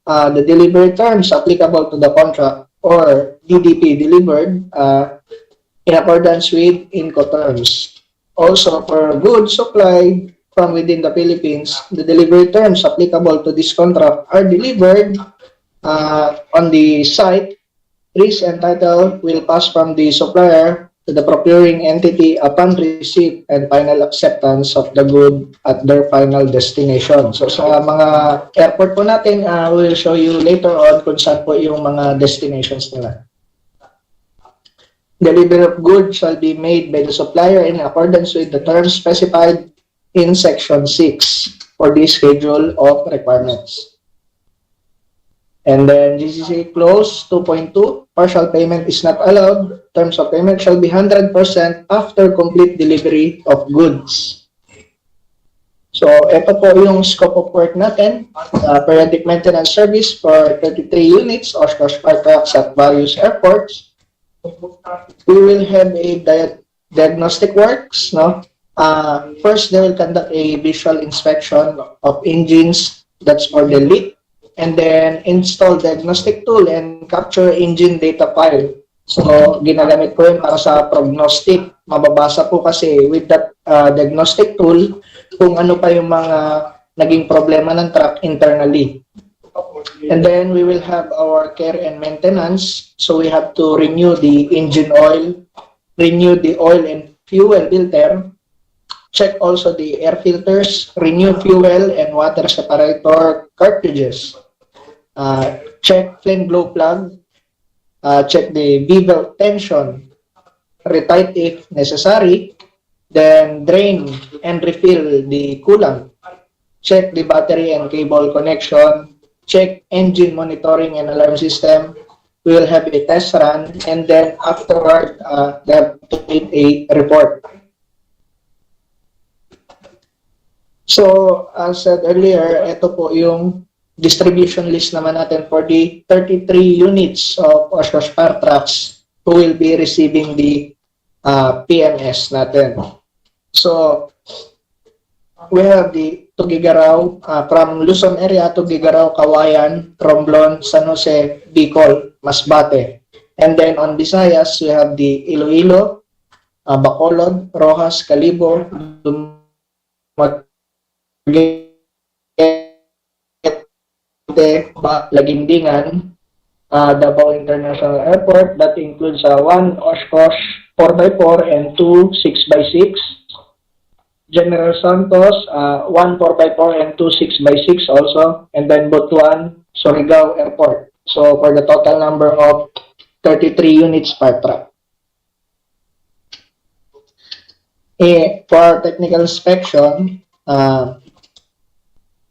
the delivery terms applicable to the contract or DDP delivered in accordance with Incoterms. Also, for goods supplied from within the Philippines, the delivery terms applicable to this contract are delivered on the site. Risk and title will pass from the supplier to the procuring entity upon receipt and final acceptance of the good at their final destination. So sa mga airport po natin, we will show you later on kung saan po yung mga destinations nila. Delivery of goods shall be made by the supplier in accordance with the terms specified in Section 6 for the schedule of requirements. And then GCC Clause 2.2, partial payment is not allowed. Terms of payment shall be 100% after complete delivery of goods. So, ito po yung scope of work natin. Periodic maintenance service for 33 units, Oshkosh fire trucks at various airports. We will have a diagnostic works, no? First, they will conduct a visual inspection of engines That's for delete. And then install diagnostic tool and capture engine data file. So, ginagamit ko yun para sa prognostic. Mababasa po kasi with that diagnostic tool kung ano pa yung mga naging problema ng truck internally. And then we will have our care and maintenance. So we have to renew the engine oil, renew the oil and fuel filter, check also the air filters, renew fuel and water separator cartridges, check flame glow plug, check the V-belt tension, retight if necessary, then drain and refill the coolant, check the battery and cable connection, check engine monitoring and alarm system. We will have a test run, and then afterward, they have to make a report. So, as said earlier, ito po yung distribution list naman natin for the 33 units of Oshkosh fire trucks who will be receiving the PMS natin. So, we have the Tugigaraw, from Luzon area, Tugigaraw, Kawayan, Romblon, San Jose, Bicol, Masbate. And then on Visayas, we have the Iloilo, Bacolod, Rojas, Calibo, Lagindingan, Davao International Airport. That includes one Oshkosh 4x4 and two 6x6. General Santos, one 4x4 and two 6x6 also. And then Butuan, Surigao Airport. So for the total number of 33 units per truck. For technical inspection,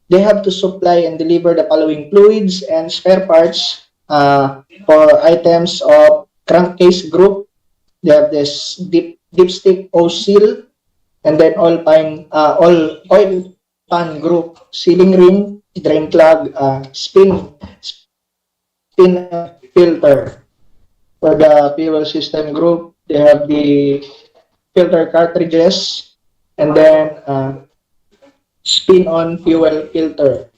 they have to supply and deliver the following fluids and spare parts for items of crankcase group. They have this dipstick O seal, and then oil pan group, sealing ring, drain plug, spin filter. For the fuel system group, they have the filter cartridges, and then spin-on fuel filter.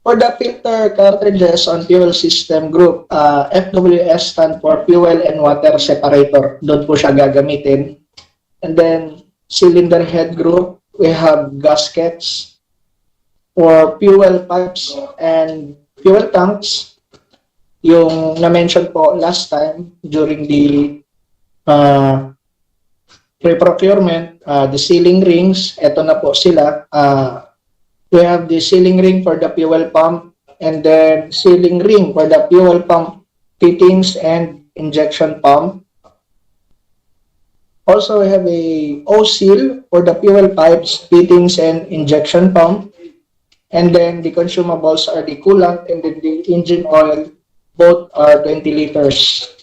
For the filter cartridges on fuel system group, FWS stand for fuel and water separator. Doon po siya gagamitin. And then cylinder head group, we have gaskets. For fuel pipes and fuel tanks, yung na-mention po last time during the pre-procurement, the sealing rings, eto na po sila. We have the sealing ring for the fuel pump, and then sealing ring for the fuel pump fittings and injection pump. Also, we have a O-seal for the fuel pipes, fittings, and injection pump. And then the consumables are the coolant and then the engine oil. Both are 20 liters.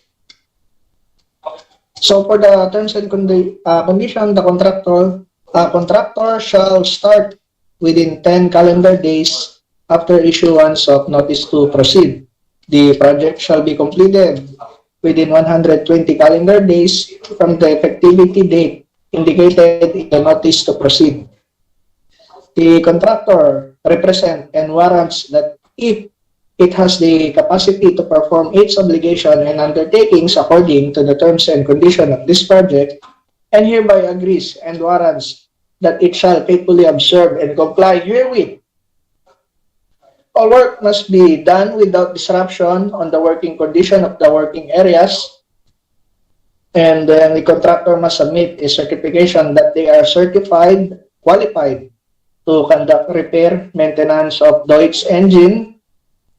So for the terms and condition, the contractor shall start within 10 calendar days after issuance of notice to proceed. The project shall be completed within 120 calendar days from the effectivity date indicated in the notice to proceed. The contractor represents and warrants that if it has the capacity to perform its obligation and undertakings according to the terms and conditions of this project, and hereby agrees and warrants that it shall faithfully observe and comply herewith. All work must be done without disruption on the working condition of the working areas, and then the contractor must submit a certification that they are certified, qualified to conduct repair, maintenance of Deutz engine,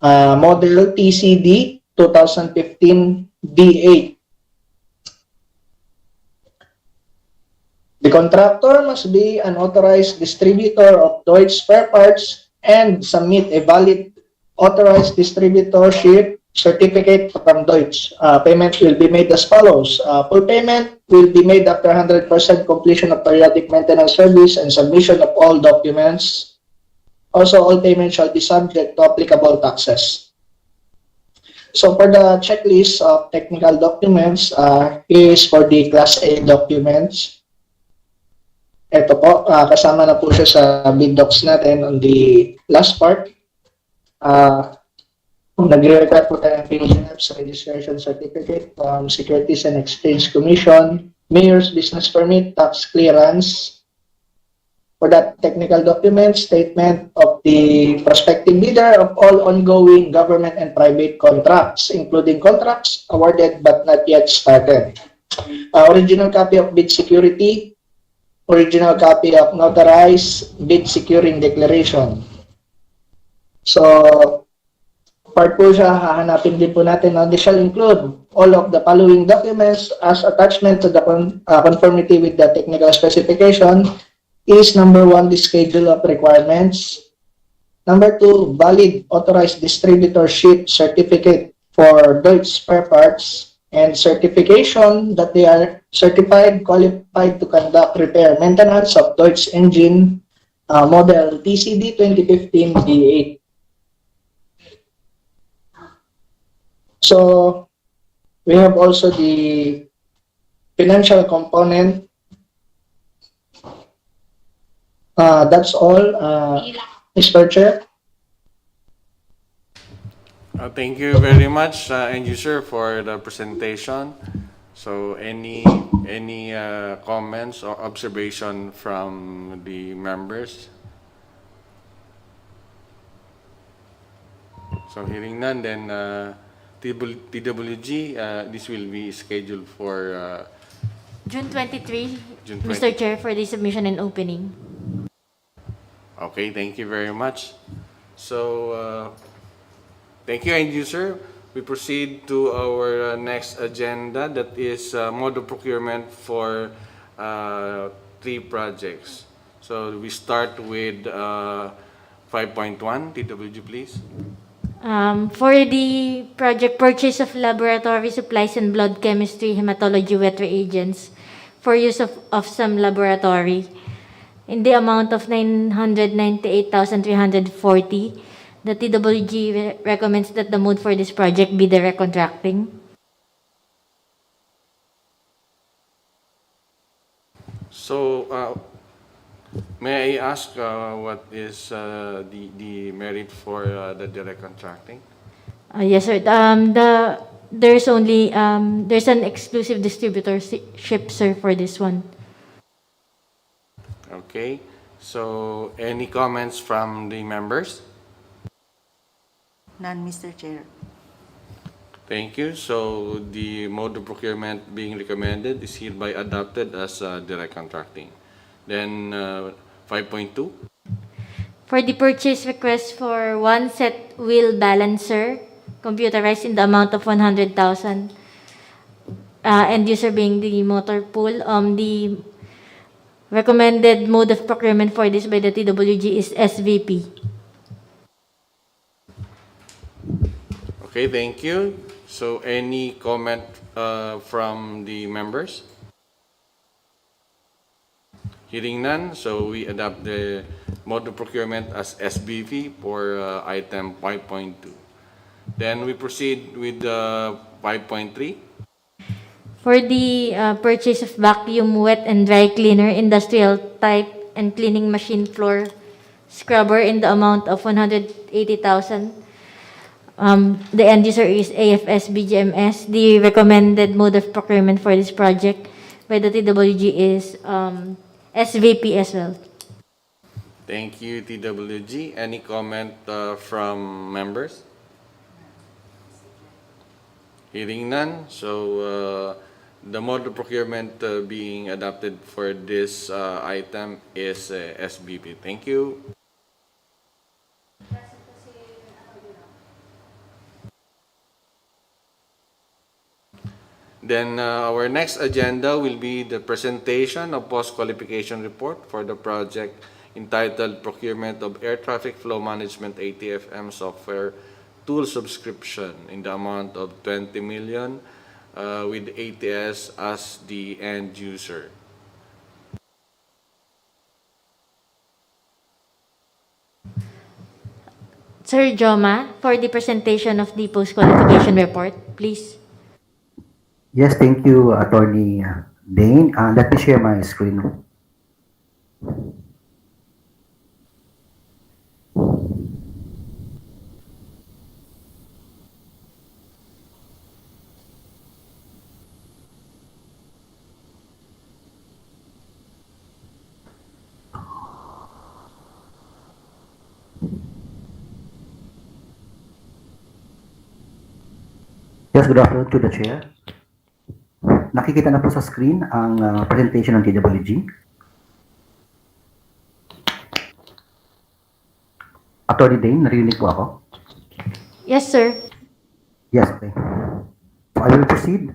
model TCD 2015 D8. The contractor must be an authorized distributor of Deutz spare parts and submit a valid authorized distributorship certificate from Deutz. Payment will be made as follows. Full payment will be made after 100% completion of periodic maintenance service and submission of all documents. Also, all payments shall be subject to applicable taxes. So for the checklist of technical documents, is for the Class A documents. Ito po, kasama na po siya sa bid docs natin on the last part. Nagre-require po tayo ng PHNF's registration certificate from Securities and Exchange Commission, Mayor's Business Permit, Tax Clearance. For that technical document, statement of the prospective bidder of all ongoing government and private contracts, including contracts awarded but not yet started. Original copy of bid security, original copy of notarized bid securing declaration. So, part po siya, hahanapin din po natin. They shall include all of the following documents as attachment to the conformity with the technical specification is number 1, the schedule of requirements. Number 2, valid authorized distributorship certificate for Deutsch spare parts and certification that they are certified, qualified to conduct repair maintenance of Deutsch engine model TCD 2015 D8. So we have also the financial component. That's all, Mr. Chair. Thank you very much, end user, for the presentation. So any comments or observation from the members? So hearing none, then TWG, this will be scheduled for June 23, June Mr. 20. Chair, for the submission and opening. Okay, thank you very much. So, thank you, end user. We proceed to our next agenda, that is mode of procurement for 3 projects. So we start with 5.1, TWG, please. For the project purchase of laboratory supplies and blood chemistry, hematology, wet reagents for use of OFSAM laboratory in the amount of 998,340, the TWG recommends that the mode for this project be direct contracting. So, may I ask what is the merit for the direct contracting? Yes, sir. There's only there's an exclusive distributorship, sir, for this one. Okay. So, any comments from the members? None, Mr. Chair. Thank you. So, the mode of procurement being recommended is hereby adopted as direct contracting. Then, 5.2. For the purchase request for one set wheel balancer, computerized in the amount of 100,000, end user being the motor pool, the recommended mode of procurement for this by the TWG is SVP. Okay, thank you. So, any comment from the members? Hearing none, so we adopt the mode of procurement as SBV for item 5.2. Then we proceed with 5.3. For the purchase of vacuum, wet and dry cleaner, industrial type and cleaning machine floor scrubber in the amount of 180,000. The end user is AFS BGMS. The recommended mode of procurement for this project by the TWG is SVP as well. Thank you, TWG. Any comment from members? Hearing none, so the mode of procurement being adopted for this item is SBP. Thank you. Then our next agenda will be the presentation of post-qualification report for the project entitled Procurement of Air Traffic Flow Management ATFM Software Tool Subscription in the amount of 20 million with ATS as the end user. Sir Joma, for the presentation of the post-qualification report, please. Yes, thank you, Attorney Dane. Let me share my screen. Yes, good afternoon to the Chair. Nakikita na po sa screen ang presentation ng TWG. Attorney Dane, narinig po ako? Yes, sir. Yes, okay. So I will proceed.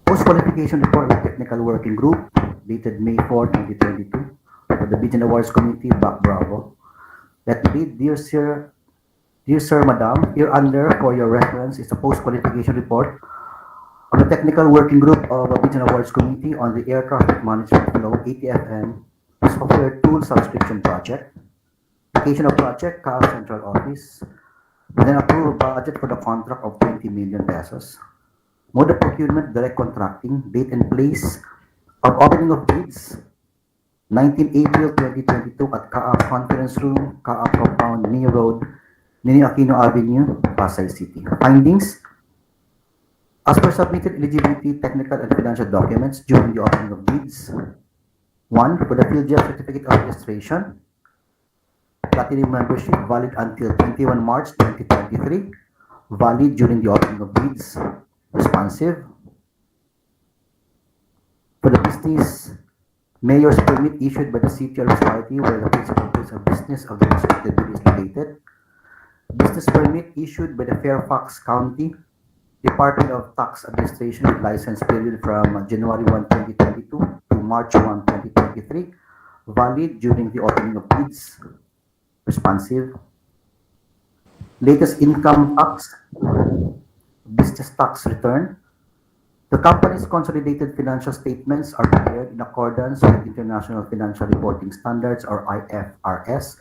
Post-qualification report of Technical Working Group dated May 4, 2022 for the Bids and Awards Committee, BAC Bravo. Let me read, Dear Sir, Madam, hereunder for your reference is a post-qualification report of the Technical Working Group of the Bids and Awards Committee on the Air Traffic Management Flow ATFM Software Tool Subscription Project. Application of project, CAAP Central Office, with an approved budget for the contract of 20 million pesos. Mode of procurement, direct contracting, date and place of opening of bids, 19 April 2022 at CAAP Conference Room, CAAP Compound, Nini Road, Nini Aquino Avenue, Pasay City. Findings, as per submitted eligibility, technical and financial documents during the opening of bids. 1. For the Field Jet Certificate of Registration, Platinum membership valid until 21 March 2023, valid during the opening of bids. Responsive. For the business mayor's permit issued by the city or municipality where the principal place of business of the respective bid is located. Business permit issued by the Fairfax County Department of Tax Administration with license period from January 1, 2022 to March 1, 2023, valid during the opening of bids. Responsive. Latest income tax, business tax return. The company's consolidated financial statements are prepared in accordance with International Financial Reporting Standards or IFRS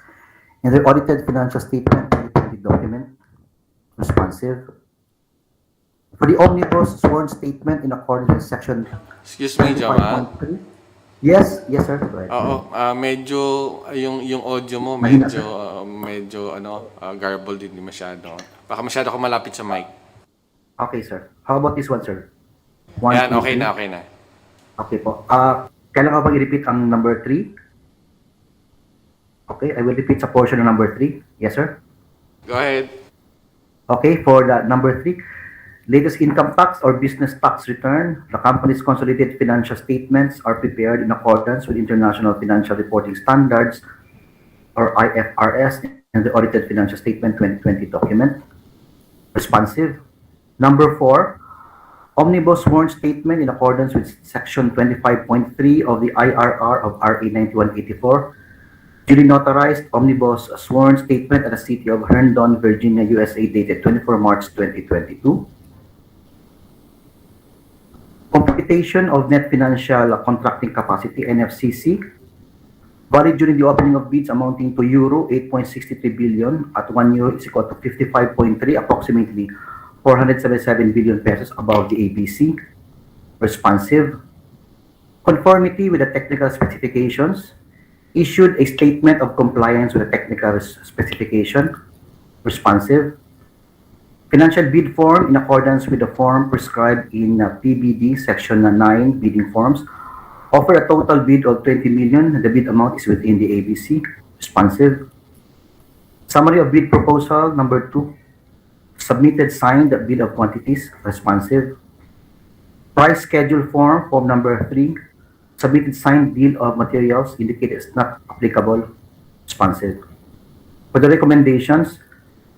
in the audited financial statement 2020 document. Responsive. For the omnibus sworn statement in accordance with section Excuse me, Jama. 25.3. Yes, sir. Go ahead. Oo, medyo yung audio mo Mahina, medyo sir. medyo garbled din masyado. Baka masyado ako malapit sa mic. Okay, sir. How about this one, sir? 1, Yan, 2, okay 3. na, okay na. Okay po. Kailangan bang i-repeat ang number 3? Okay, I will repeat sa portion ng number 3. Yes, sir? Go ahead. Okay, for the number 3, latest income tax or business tax return, the company's consolidated financial statements are prepared in accordance with International Financial Reporting Standards or IFRS and the audited financial statement 2020 document. Responsive. Number 4, omnibus sworn statement in accordance with section 25.3 of the IRR of RA 9184, duly notarized omnibus sworn statement at the city of Herndon, Virginia, USA, dated 24 March 2022. Computation of net financial contracting capacity, NFCC, valid during the opening of bids amounting to euro 8.63 billion at 1 euro is equal to 55.3, approximately 477 billion pesos above the ABC. Responsive. Conformity with the technical specifications, issued a statement of compliance with the technical specification. Responsive. Financial bid form in accordance with the form prescribed in PBD section 9 bidding forms. Offer a total bid of 20 million. The bid amount is within the ABC. Responsive. Summary of bid proposal number 2. Submitted signed bid of quantities. Responsive. Price schedule form number 3. Submitted signed bill of materials indicated is not applicable. Responsive. For the recommendations,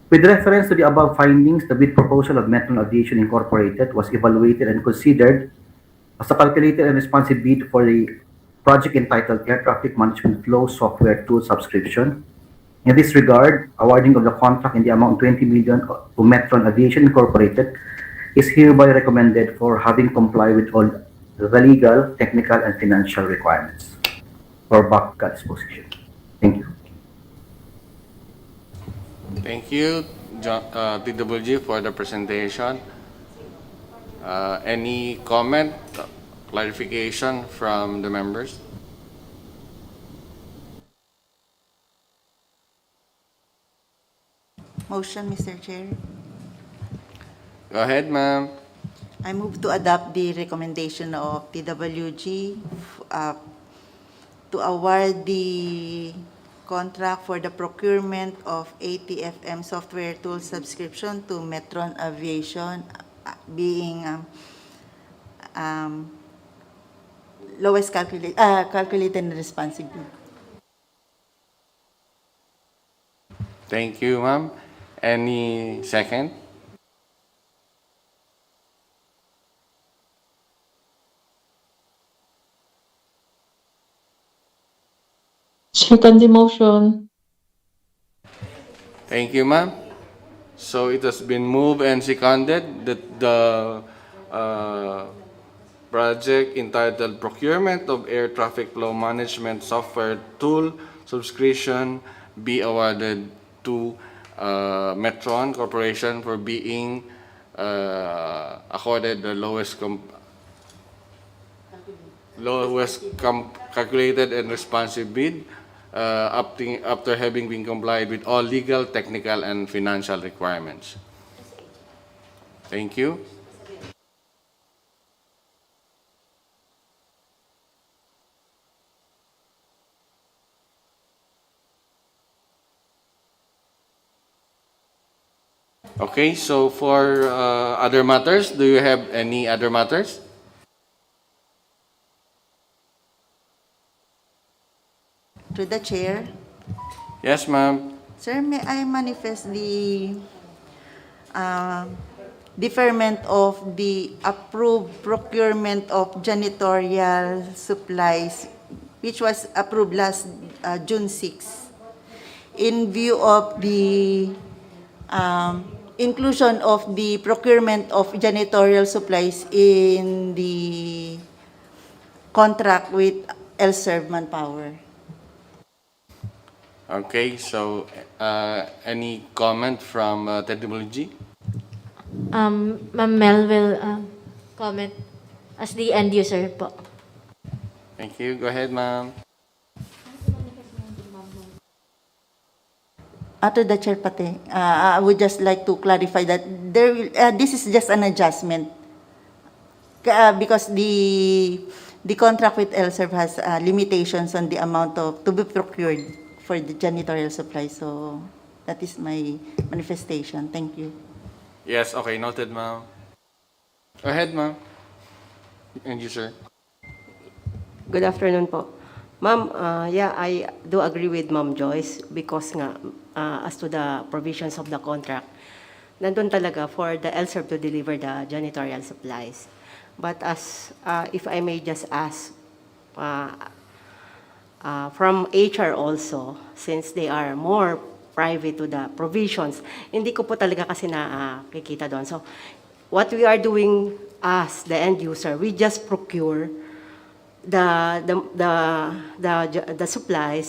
with reference to the above findings, the bid proposal of Metron Aviation Incorporated was evaluated and considered as a calculated and responsive bid for the project entitled Air Traffic Management Flow Software Tool Subscription. In this regard, awarding of the contract in the amount of 20 million to Metron Aviation Incorporated is hereby recommended for having complied with all the legal, technical, and financial requirements for back disposition. Thank you. Thank you, TWG, for the presentation. Any comment, clarification from the members? Motion, Mr. Chair. Go ahead, ma'am. I move to adopt the recommendation of TWG to award the contract for the procurement of ATFM software tool subscription to Metron Aviation, being lowest calculated and responsive bid. Thank you, ma'am. Any second? Second the motion. Thank you, ma'am. So it has been moved and seconded that the project entitled Procurement of Air Traffic Flow Management Software Tool subscription be awarded to Metron Corporation for being accorded the lowest calculated and responsive bid after having been complied with all legal, technical, and financial requirements. Thank you. Okay, so for other matters, do you have any other matters? To the chair. Yes, ma'am. Sir, may I manifest the deferment of the approved procurement of janitorial supplies, which was approved last June 6, in view of the inclusion of the procurement of janitorial supplies in the contract with LSERV Manpower. Okay, so any comment from technology? Ma'am Mel will comment as the end user po. Thank you. Go ahead, ma'am. To the chair pati, I would just like to clarify that this is just an adjustment because the contract with LSERV has limitations on the amount to be procured for the janitorial supply. So that is my manifestation. Thank you. Yes, okay, noted, ma'am. Go ahead, ma'am. And you, sir. Good afternoon po. Ma'am, yeah, I do agree with Ma'am Joyce because nga, as to the provisions of the contract, nandun talaga for the LSERV to deliver the janitorial supplies. But as, if I may just ask, from HR also, since they are more private to the provisions, hindi ko po talaga kasi nakikita doon. So, what we are doing as the end user, we just procure the supply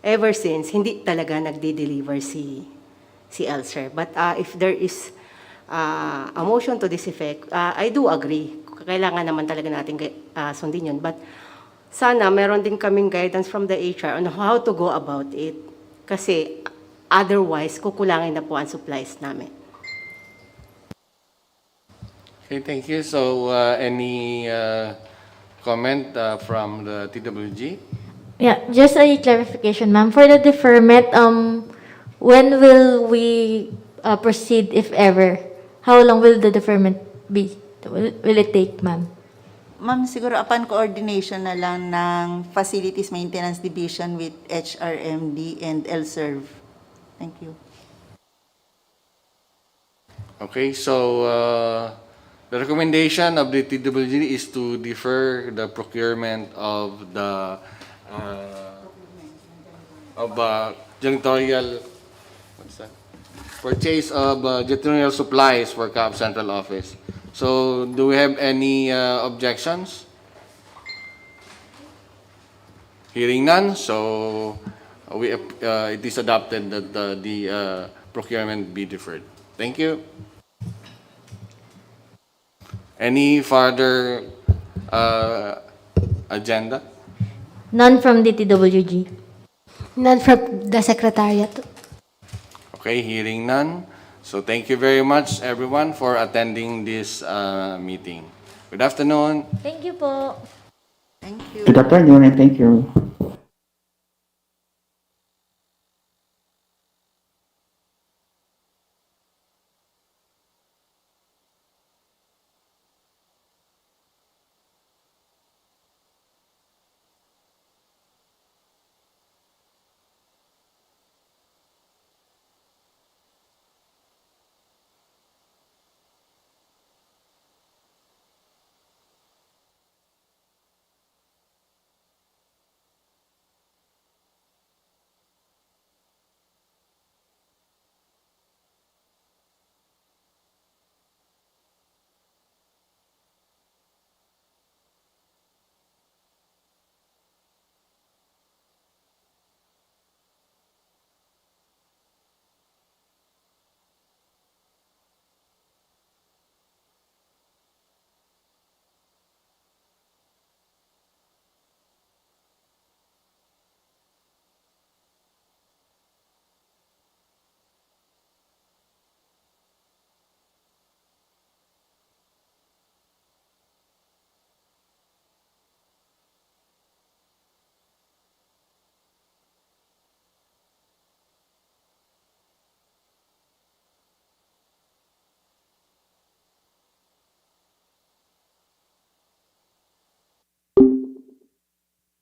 ever since hindi talaga nagde-deliver si LSERV. But if there is a motion to this effect, I do agree. Kailangan naman talaga natin sundin yun. But sana meron din kaming guidance from the HR on how to go about it. Kasi otherwise, kukulangin na po ang supplies namin. Okay, thank you. So, any comment from the TWG? Yeah, just a clarification, ma'am. For the deferment, when will we proceed, if ever? How long will the deferment be? Will it take, ma'am? Ma'am, siguro upon coordination na lang ng Facilities Maintenance Division with HRMD and LSERV. Thank you. Okay, so the recommendation of the TWG is to defer the procurement of the janitorial, what's that? Purchase of janitorial supplies for CAAP Central Office. So, do we have any objections? Hearing none, so it is adopted that the procurement be deferred. Thank you. Any further agenda? None from the TWG. None from the Secretariat. Okay, hearing none. So thank you very much, everyone, for attending this meeting. Good afternoon. Thank you po. Thank you. Good afternoon and thank you.